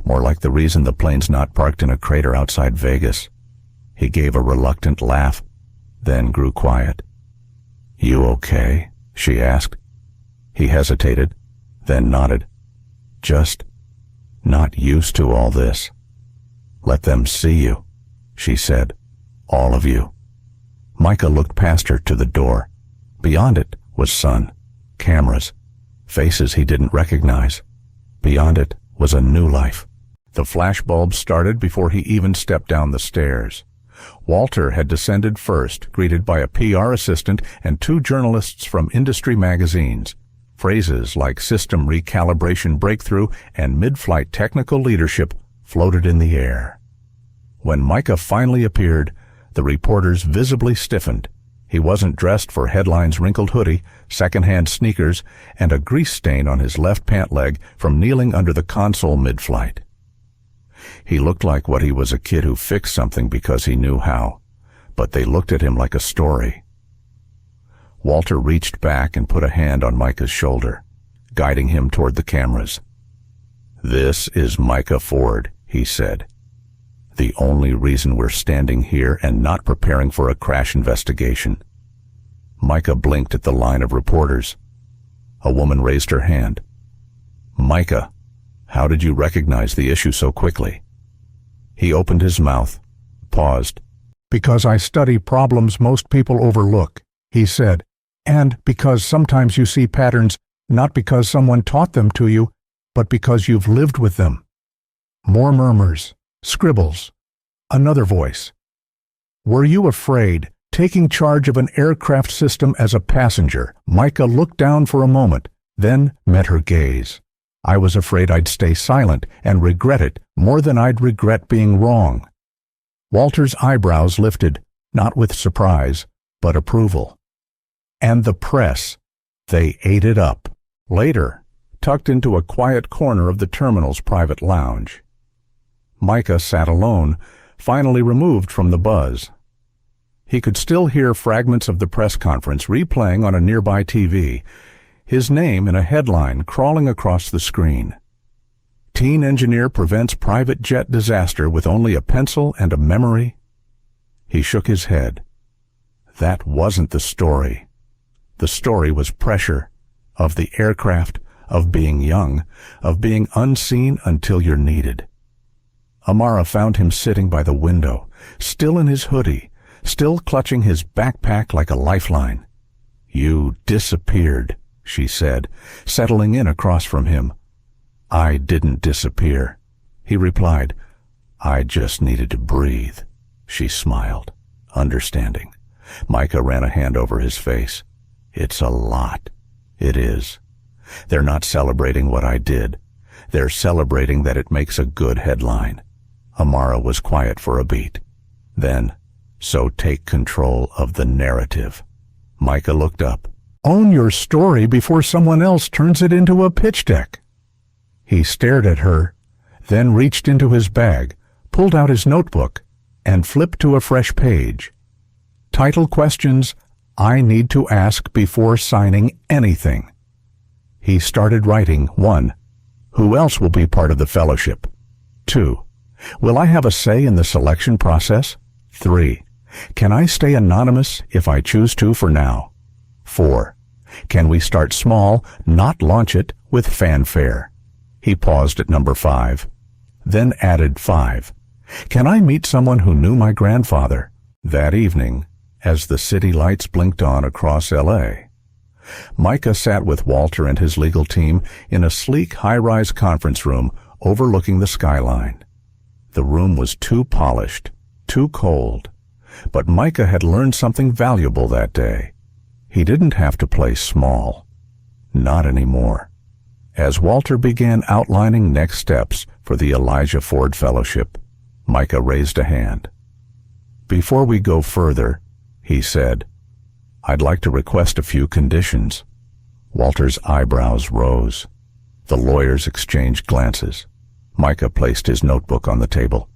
more like the reason the plane's not parked in a crater outside Vegas. He gave a reluctant laugh, then grew quiet. "You okay?" she asked. He hesitated, then nodded. "Just not used to all this." "Let them see you," she said. "All of you." Micah looked past her to the door. Beyond it was sun, cameras, faces he didn't recognize. Beyond it was a new life. The flashbulbs started before he even stepped down the stairs. Walter had descended first, greeted by a PR assistant and 2 journalists from industry magazines. Phrases like system recalibration breakthrough and mid-flight technical leadership floated in the air. When Micah finally appeared, the reporters visibly stiffened. He wasn't dressed for headlines' wrinkled hoodie, second-hand sneakers, and a grease stain on his left pant leg from kneeling under the console mid-flight. He looked like what he was, a kid who fixed something because he knew how, but they looked at him like a story. Walter reached back and put a hand on Micah's shoulder, guiding him toward the cameras. "This is Micah Ford," he said. "The only reason we're standing here and not preparing for a crash investigation." Micah blinked at the line of reporters. A woman raised her hand. "Micah, how did you recognize the issue so quickly?" He opened his mouth, paused. "Because I study problems most people overlook," he said, "and because sometimes you see patterns not because someone taught them to you, but because you've lived with them." More murmurs, scribbles. Another voice. "Were you afraid, taking charge of an aircraft system as a passenger?" Micah looked down for a moment, then met her gaze. "I was afraid I'd stay silent and regret it more than I'd regret being wrong." Walter's eyebrows lifted, not with surprise, but approval. And the press, they ate it up. Later, tucked into a quiet corner of the terminal's private lounge, Micah sat alone, finally removed from the buzz. He could still hear fragments of the press conference replaying on a nearby TV, his name in a headline crawling across the screen. "Teen engineer prevents private jet disaster with only a pencil and a memory." He shook his head. That wasn't the story. The story was pressure, of the aircraft, of being young, of being unseen until you're needed. Amara found him sitting by the window, still in his hoodie, still clutching his backpack like a lifeline. "You disappeared," she said, settling in across from him. "I didn't disappear," he replied. "I just needed to breathe." She smiled, understanding. Micah ran a hand over his face. "It's a lot." "It is. They're not celebrating what I did. They're celebrating that it makes a good headline." Amara was quiet for a beat. Then, "So take control of the narrative." Micah looked up. "Own your story before someone else turns it into a pitch deck." He stared at her, then reached into his bag, pulled out his notebook, and flipped to a fresh page. Title questions I need to ask before signing anything. He started writing. 1. Who else will be part of the fellowship? 2. Will I have a say in the selection process? 3. Can I stay anonymous if I choose to for now? 4. Can we start small, not launch it with fanfare? He paused at number 5, then added 5. Can I meet someone who knew my grandfather? That evening, as the city lights blinked on across L.A., Micah sat with Walter and his legal team in a sleek high-rise conference room overlooking the skyline. The room was too polished, too cold, but Micah had learned something valuable that day. He didn't have to play small. Not anymore. As Walter began outlining next steps for the Elijah Ford Fellowship, Micah raised a hand. "Before we go further," he said, "I'd like to request a few conditions." Walter's eyebrows rose. The lawyers exchanged glances. Micah placed his notebook on the table.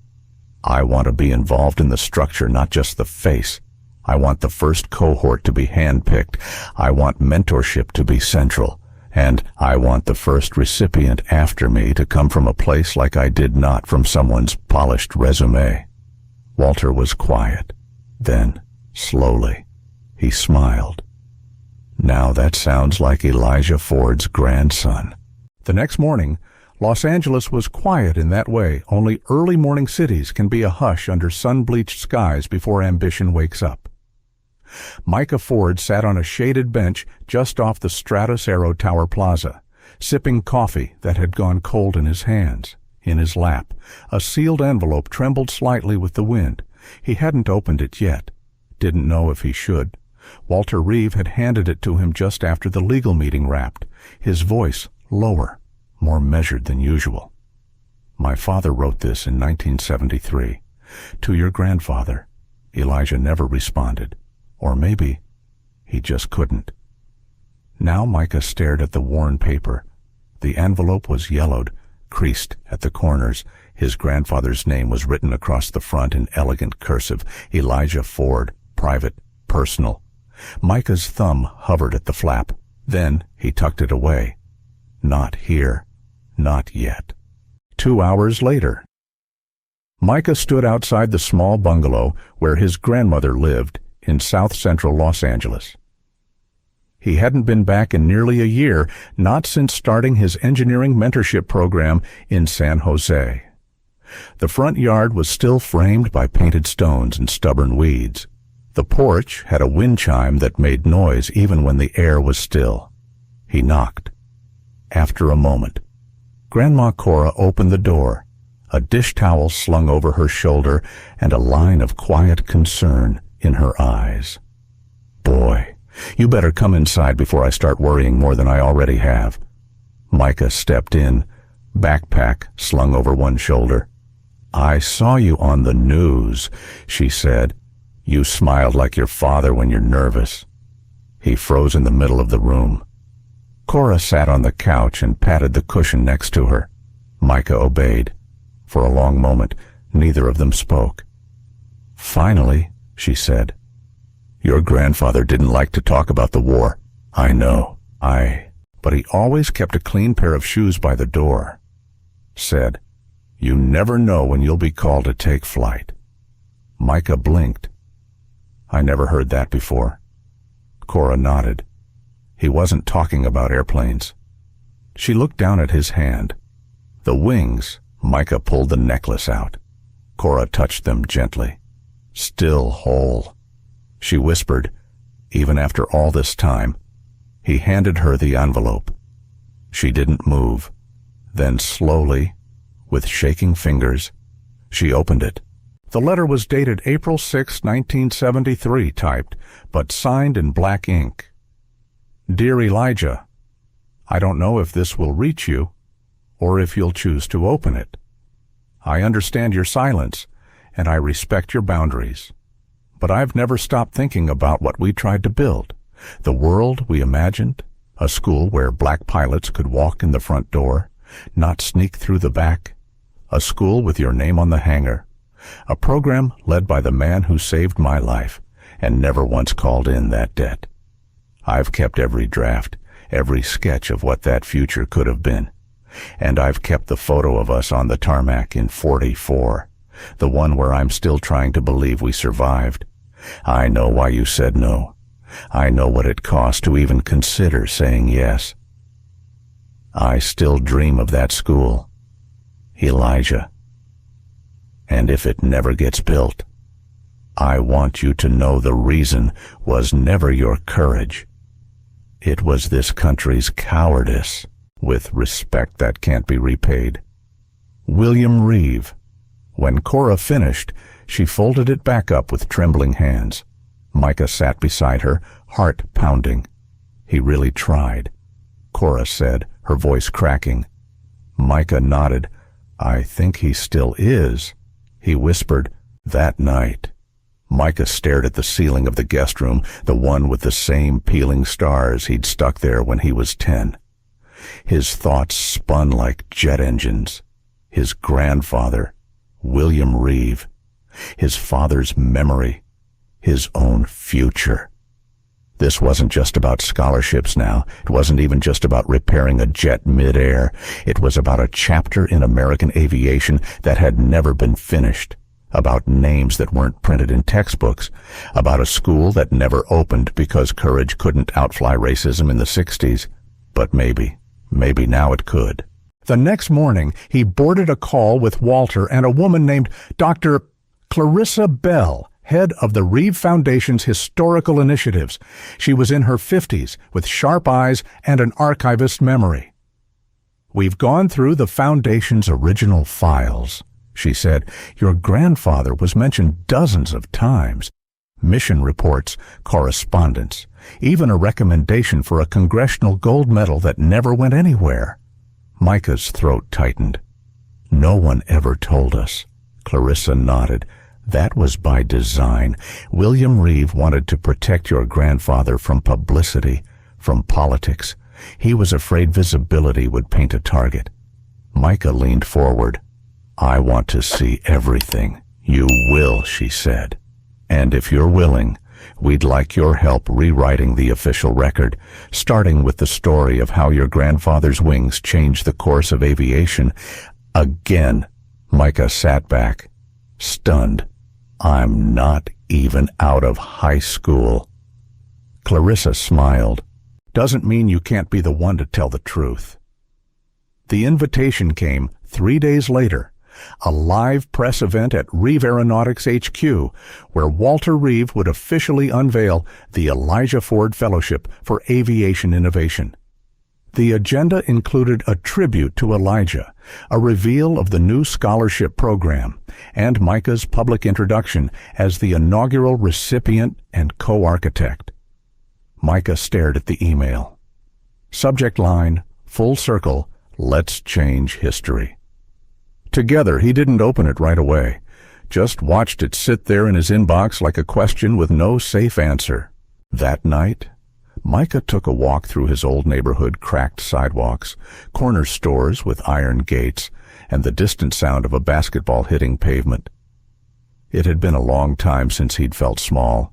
"I want to be involved in the structure, not just the face. I want the first cohort to be handpicked. I want mentorship to be central. And I want the first recipient after me to come from a place like I did, not from someone's polished resume." Walter was quiet. Then, slowly, he smiled. "Now that sounds like Elijah Ford's grandson." The next morning, Los Angeles was quiet in that way only early morning cities can be, a hush under sun-bleached skies before ambition wakes up. Micah Ford sat on a shaded bench just off the Stratus Aero Tower Plaza, sipping coffee that had gone cold in his hands. In his lap, a sealed envelope trembled slightly with the wind. He hadn't opened it yet. Didn't know if he should. Walter Reeve had handed it to him just after the legal meeting wrapped, his voice lower, more measured than usual. "My father wrote this in 1973. To your grandfather." Elijah never responded. Or maybe He just couldn't. Now Micah stared at the worn paper. The envelope was yellowed, creased at the corners. His grandfather's name was written across the front in elegant cursive. Elijah Ford, private, personal. Micah's thumb hovered at the flap. Then he tucked it away. Not here. Not yet. 2 hours later. Micah stood outside the small bungalow where his grandmother lived in south-central Los Angeles. He hadn't been back in nearly a year, not since starting his engineering mentorship program in San Jose. The front yard was still framed by painted stones and stubborn weeds. The porch had a wind chime that made noise even when the air was still. He knocked. After a moment, Grandma Cora opened the door, a dish towel slung over her shoulder and a line of quiet concern in her eyes. "Boy, you better come inside before I start worrying more than I already have." Micah stepped in, backpack slung over one shoulder. "I saw you on the news," she said. "You smiled like your father when you're nervous." He froze in the middle of the room. Cora sat on the couch and patted the cushion next to her. Micah obeyed. For a long moment, neither of them spoke. "Finally," she said. "Your grandfather didn't like to talk about the war. I know. But he always kept a clean pair of shoes by the door. Said, 'You never know when you'll be called to take flight.'" Micah blinked. "I never heard that before." Cora nodded. He wasn't talking about airplanes. She looked down at his hand. The wings. Micah pulled the necklace out. Cora touched them gently. "Still whole," she whispered, "even after all this time." He handed her the envelope. She didn't move. Then slowly, with shaking fingers, she opened it. The letter was dated April 6, 1973, typed, but signed in black ink. "Dear Elijah, I don't know if this will reach you, or if you'll choose to open it. I understand your silence, and I respect your boundaries. But I've never stopped thinking about what we tried to build, the world we imagined, a school where black pilots could walk in the front door, not sneak through the back, a school with your name on the hangar, a program led by the man who saved my life and never once called in that debt. I've kept every draft, every sketch of what that future could have been. And I've kept the photo of us on the tarmac in 44, the one where I'm still trying to believe we survived. I know why you said no. I know what it cost to even consider saying yes. I still dream of that school, Elijah. And if it never gets built, I want you to know the reason was never your courage. It was this country's cowardice, with respect that can't be repaid. William Reeve." When Cora finished, she folded it back up with trembling hands. Micah sat beside her, heart pounding. "He really tried," Cora said, her voice cracking. Micah nodded. "I think he still is," he whispered. "That night." Micah stared at the ceiling of the guest room, the one with the same peeling stars he'd stuck there when he was 10. His thoughts spun like jet engines. His grandfather, William Reeve, his father's memory, his own future. This wasn't just about scholarships now. It wasn't even just about repairing a jet mid-air. It was about a chapter in American aviation that had never been finished, about names that weren't printed in textbooks, about a school that never opened because courage couldn't outfly racism in the 60s. But maybe now it could. The next morning, he boarded a call with Walter and a woman named Dr. Clarissa Bell, head of the Reeve Foundation's historical initiatives. She was in her 50s, with sharp eyes and an archivist's memory. "We've gone through the Foundation's original files," she said. "Your grandfather was mentioned dozens of times. Mission reports, correspondence, even a recommendation for a congressional gold medal that never went anywhere." Micah's throat tightened. "No one ever told us." Clarissa nodded. That was by design. William Reeve wanted to protect your grandfather from publicity, from politics. He was afraid visibility would paint a target. Micah leaned forward. "I want to see everything." "You will," she said. "And if you're willing, we'd like your help rewriting the official record, starting with the story of how your grandfather's wings changed the course of aviation." Again, Micah sat back, stunned. "I'm not even out of high school." Clarissa smiled. "Doesn't mean you can't be the one to tell the truth." The invitation came 3 days later, a live press event at Reeve Aeronautics HQ, where Walter Reeve would officially unveil the Elijah Ford Fellowship for Aviation Innovation. The agenda included a tribute to Elijah, a reveal of the new scholarship program, and Micah's public introduction as the inaugural recipient and co-architect. Micah stared at the email. Subject line, full circle, let's change history. Together, he didn't open it right away, just watched it sit there in his inbox like a question with no safe answer. That night, Micah took a walk through his old neighborhood, cracked sidewalks, corner stores with iron gates, and the distant sound of a basketball hitting pavement. It had been a long time since he'd felt small,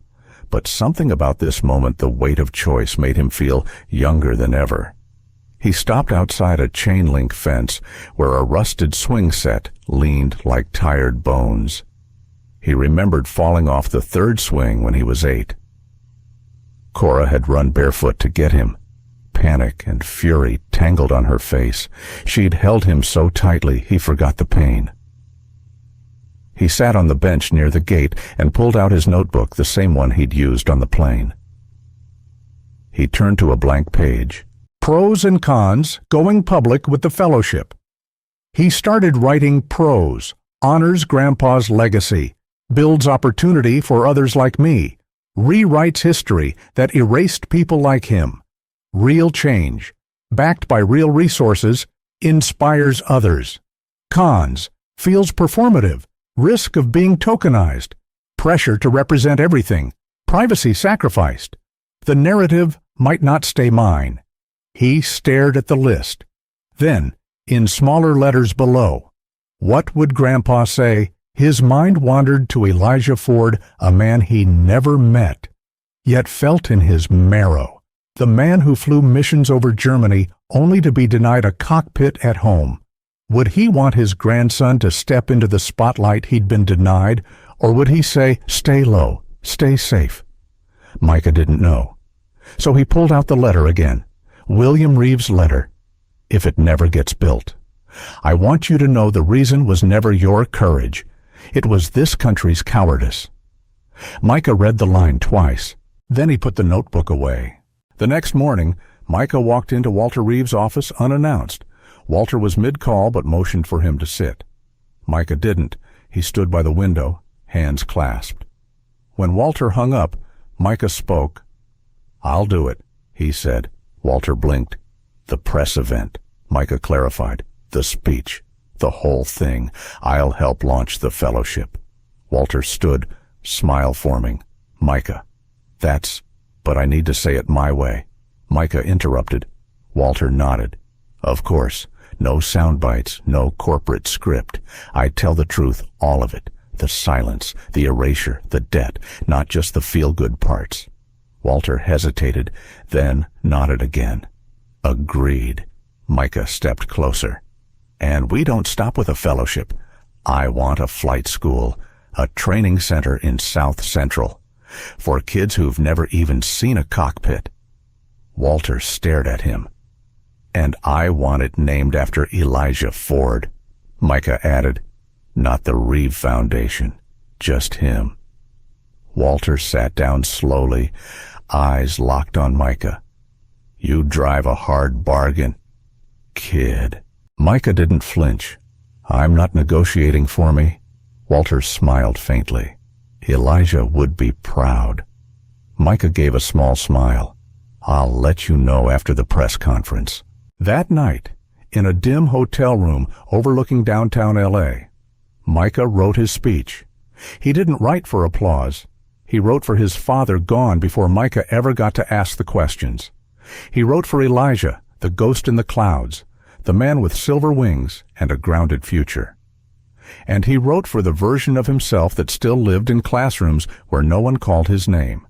but something about this moment, the weight of choice, made him feel younger than ever. He stopped outside a chain-link fence where a rusted swing set leaned like tired bones. He remembered falling off the third swing when he was 8. Cora had run barefoot to get him. Panic and fury tangled on her face. She'd held him so tightly he forgot the pain. He sat on the bench near the gate and pulled out his notebook, the same one he'd used on the plane. He turned to a blank page. Pros and cons going public with the fellowship. He started writing pros, honors Grandpa's legacy, builds opportunity for others like me, rewrites history that erased people like him. Real change, backed by real resources, inspires others. Cons, feels performative, risk of being tokenized, pressure to represent everything, privacy sacrificed. The narrative might not stay mine. He stared at the list. Then, in smaller letters below, what would Grandpa say? His mind wandered to Elijah Ford, a man he never met, yet felt in his marrow. The man who flew missions over Germany only to be denied a cockpit at home. Would he want his grandson to step into the spotlight he'd been denied, or would he say, "Stay low, stay safe"? Micah didn't know. So he pulled out the letter again. William Reeve's letter. If it never gets built, I want you to know the reason was never your courage. It was this country's cowardice. Micah read the line twice. Then he put the notebook away. The next morning, Micah walked into Walter Reeve's office unannounced. Walter was mid-call but motioned for him to sit. Micah didn't. He stood by the window, hands clasped. When Walter hung up, Micah spoke. "I'll do it," he said. Walter blinked. "The press event," Micah clarified. "The speech. The whole thing. I'll help launch the fellowship." Walter stood, smile forming. "Micah, but I need to say it my way." Micah interrupted. Walter nodded. "Of course. No sound bites, no corporate script. I tell the truth, all of it. The silence, the erasure, the debt, not just the feel-good parts." Walter hesitated, then nodded again. "Agreed." Micah stepped closer. "And we don't stop with a fellowship. I want a flight school, a training center in South Central, for kids who've never even seen a cockpit." Walter stared at him. "And I want it named after Elijah Ford," Micah added. "Not the Reeve Foundation, just him." Walter sat down slowly, eyes locked on Micah. "You drive a hard bargain, kid." Micah didn't flinch. "I'm not negotiating for me." Walter smiled faintly. "Elijah would be proud." Micah gave a small smile. "I'll let you know after the press conference." That night, in a dim hotel room overlooking downtown L.A., Micah wrote his speech. He didn't write for applause. He wrote for his father gone before Micah ever got to ask the questions. He wrote for Elijah, the ghost in the clouds, the man with silver wings and a grounded future. And he wrote for the version of himself that still lived in classrooms where no one called his name.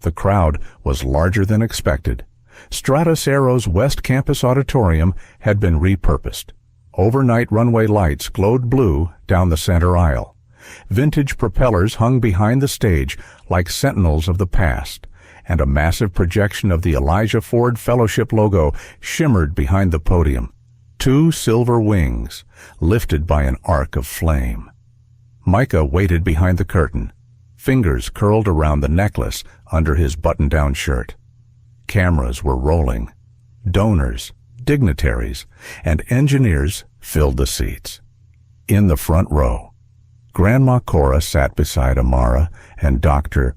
The crowd was larger than expected. Stratus Aero's West Campus Auditorium had been repurposed. Overnight runway lights glowed blue down the center aisle. Vintage propellers hung behind the stage like sentinels of the past, and a massive projection of the Elijah Ford Fellowship logo shimmered behind the podium. 2 silver wings, lifted by an arc of flame. Micah waited behind the curtain, fingers curled around the necklace under his button-down shirt. Cameras were rolling. Donors, dignitaries, and engineers filled the seats. In the front row, Grandma Cora sat beside Amara and Dr.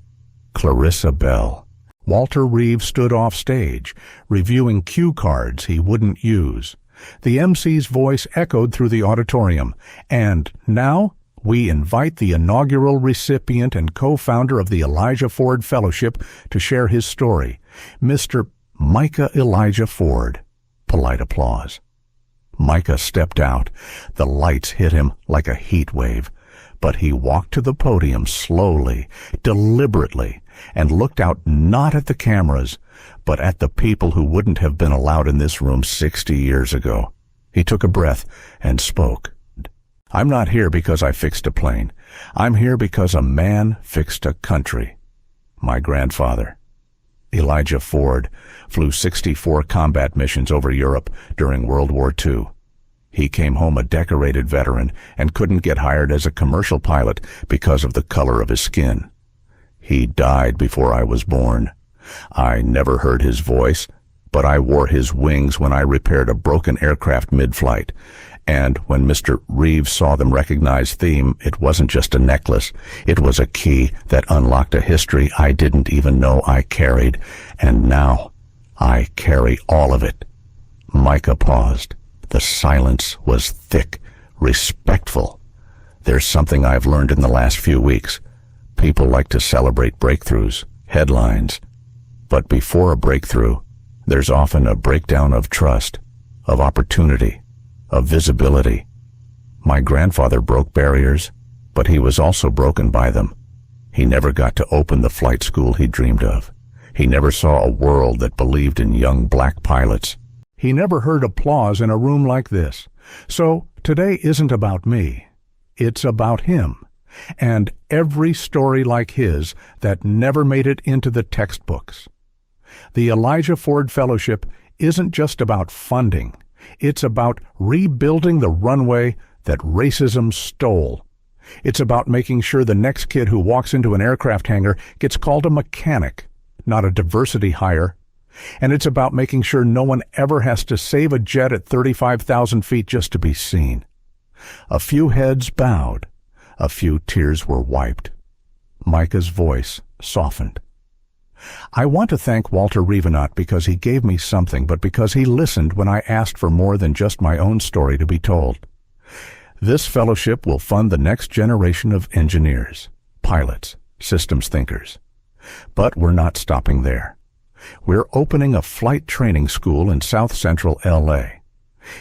Clarissa Bell. Walter Reeve stood off stage, reviewing cue cards he wouldn't use. The MC's voice echoed through the auditorium, and now we invite the inaugural recipient and co-founder of the Elijah Ford Fellowship to share his story, Mr. Micah Elijah Ford. Polite applause. Micah stepped out. The lights hit him like a heat wave, but he walked to the podium slowly, deliberately, and looked out not at the cameras, but at the people who wouldn't have been allowed in this room 60 years ago. He took a breath and spoke. I'm not here because I fixed a plane. I'm here because a man fixed a country. My grandfather, Elijah Ford, flew 64 combat missions over Europe during World War II. He came home a decorated veteran and couldn't get hired as a commercial pilot because of the color of his skin. He died before I was born. I never heard his voice, but I wore his wings when I repaired a broken aircraft mid-flight. And when Mr. Reeves saw them recognize theme, it wasn't just a necklace. It was a key that unlocked a history I didn't even know I carried. And now I carry all of it. Micah paused. The silence was thick, respectful. There's something I've learned in the last few weeks. People like to celebrate breakthroughs, headlines. But before a breakthrough, there's often a breakdown of trust, of opportunity, of visibility. My grandfather broke barriers, but he was also broken by them. He never got to open the flight school he dreamed of. He never saw a world that believed in young black pilots. He never heard applause in a room like this. So today isn't about me. It's about him, and every story like his that never made it into the textbooks. The Elijah Ford Fellowship isn't just about funding. It's about rebuilding the runway that racism stole. It's about making sure the next kid who walks into an aircraft hangar gets called a mechanic, not a diversity hire. And it's about making sure no one ever has to save a jet at 35,000 feet just to be seen. A few heads bowed. A few tears were wiped. Micah's voice softened. I want to thank Walter Reeve not because he gave me something, but because he listened when I asked for more than just my own story to be told. This fellowship will fund the next generation of engineers, pilots, systems thinkers. But we're not stopping there. We're opening a flight training school in South Central L.A.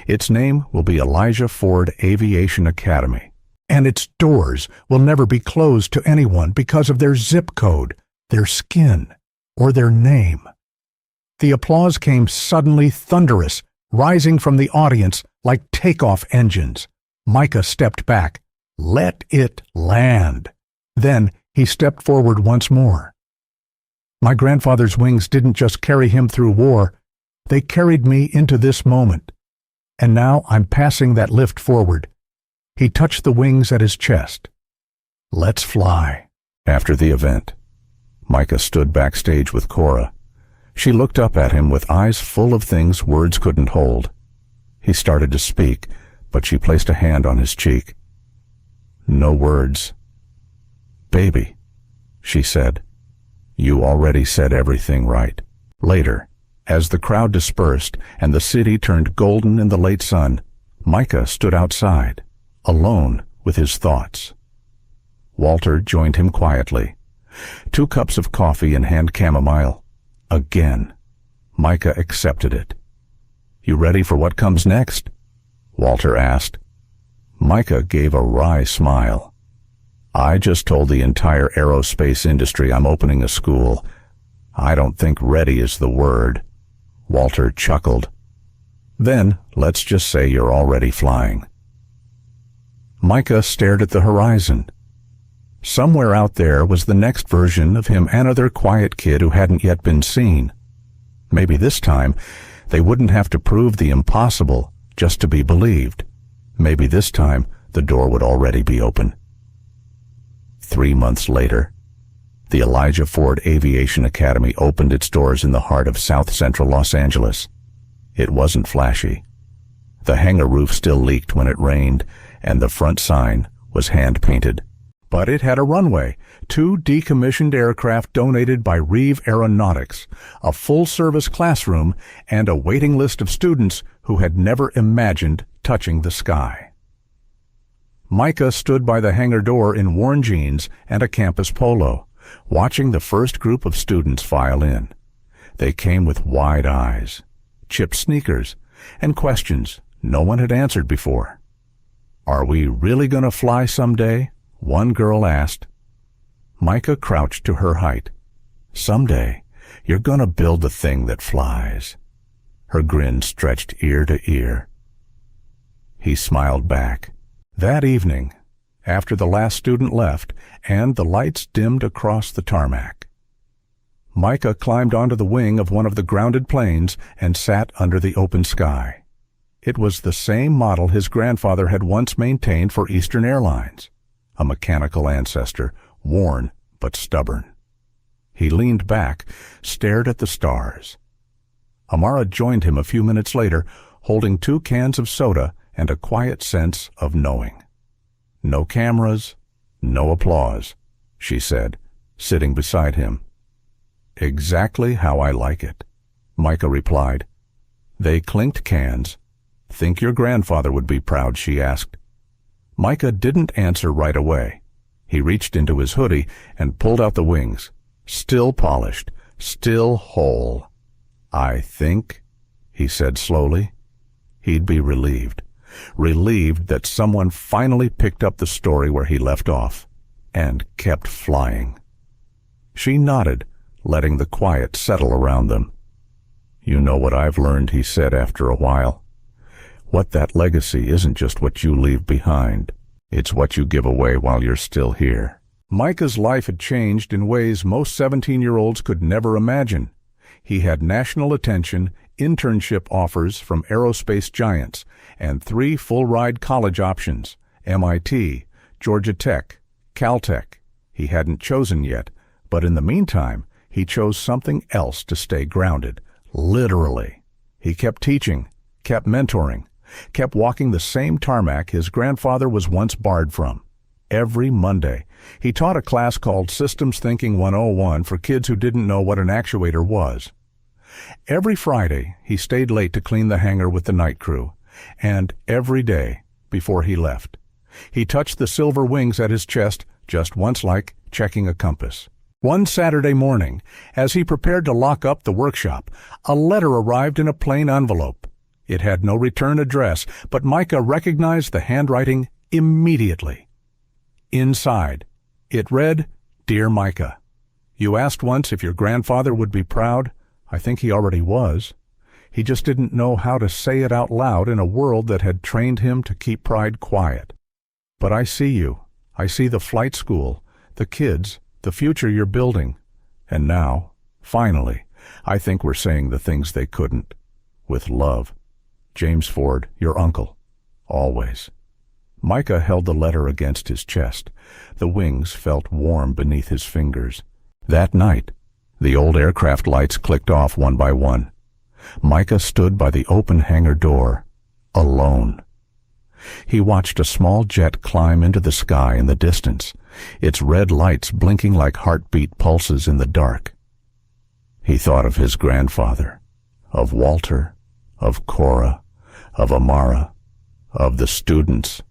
Its name will be Elijah Ford Aviation Academy, and its doors will never be closed to anyone because of their zip code, their skin, or their name. The applause came suddenly thunderous, rising from the audience like takeoff engines. Micah stepped back. Let it land. Then he stepped forward once more. My grandfather's wings didn't just carry him through war. They carried me into this moment. And now I'm passing that lift forward. He touched the wings at his chest. Let's fly. After the event, Micah stood backstage with Cora. She looked up at him with eyes full of things words couldn't hold. He started to speak, but she placed a hand on his cheek. No words. Baby, she said, you already said everything right. Later, as the crowd dispersed and the city turned golden in the late sun, Micah stood outside, alone with his thoughts. Walter joined him quietly. 2 cups of coffee and hand chamomile. Again. Micah accepted it. "You ready for what comes next?" Walter asked. Micah gave a wry smile. "I just told the entire aerospace industry I'm opening a school. I don't think ready is the word." Walter chuckled. "Then let's just say you're already flying." Micah stared at the horizon. Somewhere out there was the next version of him, another quiet kid who hadn't yet been seen. Maybe this time they wouldn't have to prove the impossible just to be believed. Maybe this time the door would already be open. 3 months later, the Elijah Ford Aviation Academy opened its doors in the heart of South Central Los Angeles. It wasn't flashy. The hangar roof still leaked when it rained, and the front sign was hand-painted. But it had a runway, 2 decommissioned aircraft donated by Reeve Aeronautics, a full-service classroom, and a waiting list of students who had never imagined touching the sky. Micah stood by the hangar door in worn jeans and a campus polo, watching the first group of students file in. They came with wide eyes, chipped sneakers, and questions no one had answered before. "Are we really going to fly someday?" one girl asked. Micah crouched to her height. "Someday, you're going to build the thing that flies." Her grin stretched ear to ear. He smiled back. That evening, after the last student left and the lights dimmed across the tarmac, Micah climbed onto the wing of one of the grounded planes and sat under the open sky. It was the same model his grandfather had once maintained for Eastern Airlines, a mechanical ancestor, worn but stubborn. He leaned back, stared at the stars. Amara joined him a few minutes later, holding 2 cans of soda and a quiet sense of knowing. "No cameras, no applause," she said, sitting beside him. "Exactly how I like it," Micah replied. They clinked cans. "Think your grandfather would be proud?" she asked. Micah didn't answer right away. He reached into his hoodie and pulled out the wings. Still polished, still whole. "I think," he said slowly. He'd be relieved. Relieved that someone finally picked up the story where he left off and kept flying. She nodded, letting the quiet settle around them. "You know what I've learned," he said after a while. "What that legacy isn't just what you leave behind. It's what you give away while you're still here." Micah's life had changed in ways most 17-year-olds could never imagine. He had national attention, internship offers from aerospace giants, and 3 full-ride college options: MIT, Georgia Tech, Caltech. He hadn't chosen yet, but in the meantime, he chose something else to stay grounded, literally. He kept teaching, kept mentoring, kept walking the same tarmac his grandfather was once barred from. Every Monday, he taught a class called Systems Thinking 101 for kids who didn't know what an actuator was. Every Friday, he stayed late to clean the hangar with the night crew, and every day, before he left, he touched the silver wings at his chest just once, like checking a compass. One Saturday morning, as he prepared to lock up the workshop, a letter arrived in a plain envelope. It had no return address, but Micah recognized the handwriting immediately. Inside, it read, "Dear Micah, you asked once if your grandfather would be proud. I think he already was. He just didn't know how to say it out loud in a world that had trained him to keep pride quiet. But I see you. I see the flight school, the kids, the future you're building. And now, finally, I think we're saying the things they couldn't. With love, James Ford, your uncle. Always." Micah held the letter against his chest. The wings felt warm beneath his fingers. That night, the old aircraft lights clicked off one by one. Micah stood by the open hangar door, alone. He watched a small jet climb into the sky in the distance, its red lights blinking like heartbeat pulses in the dark. He thought of his grandfather, of Walter, of Cora, of Amara, of the students,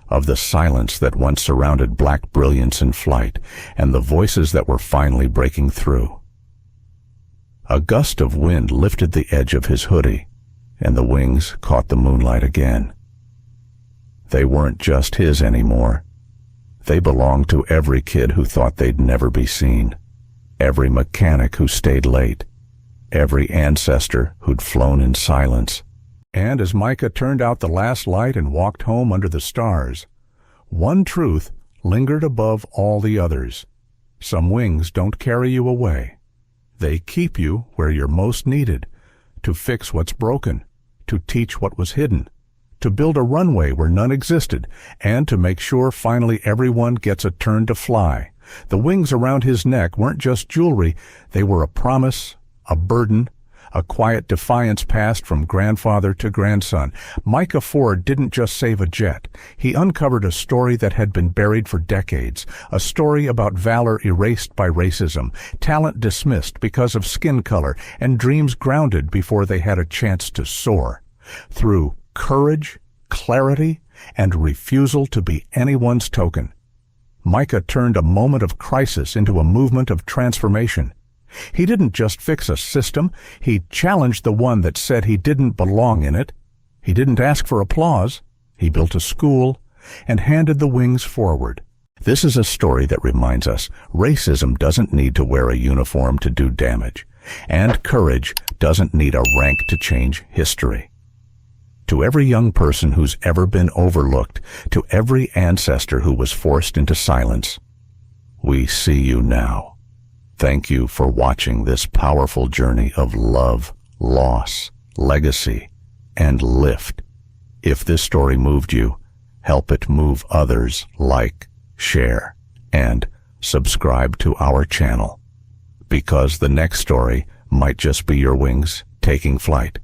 of the silence that once surrounded black brilliance in flight, and the voices that were finally breaking through. A gust of wind lifted the edge of his hoodie, and the wings caught the moonlight again. They weren't just his anymore. They belonged to every kid who thought they'd never be seen, every mechanic who stayed late, every ancestor who'd flown in silence. And as Micah turned out the last light and walked home under the stars, one truth lingered above all the others. Some wings don't carry you away. They keep you where you're most needed, to fix what's broken, to teach what was hidden, to build a runway where none existed, and to make sure finally everyone gets a turn to fly. The wings around his neck weren't just jewelry, they were a promise, a burden, a quiet defiance passed from grandfather to grandson. Micah Ford didn't just save a jet. He uncovered a story that had been buried for decades, a story about valor erased by racism, talent dismissed because of skin color, and dreams grounded before they had a chance to soar. Through courage, clarity, and refusal to be anyone's token, Micah turned a moment of crisis into a movement of transformation. He didn't just fix a system, he challenged the one that said he didn't belong in it. He didn't ask for applause, he built a school and handed the wings forward. This is a story that reminds us racism doesn't need to wear a uniform to do damage, and courage doesn't need a rank to change history. To every young person who's ever been overlooked, to every ancestor who was forced into silence, we see you now. Thank you for watching this powerful journey of love, loss, legacy, and lift. If this story moved you, help it move others. Like, share, and subscribe to our channel, because the next story might just be your wings taking flight.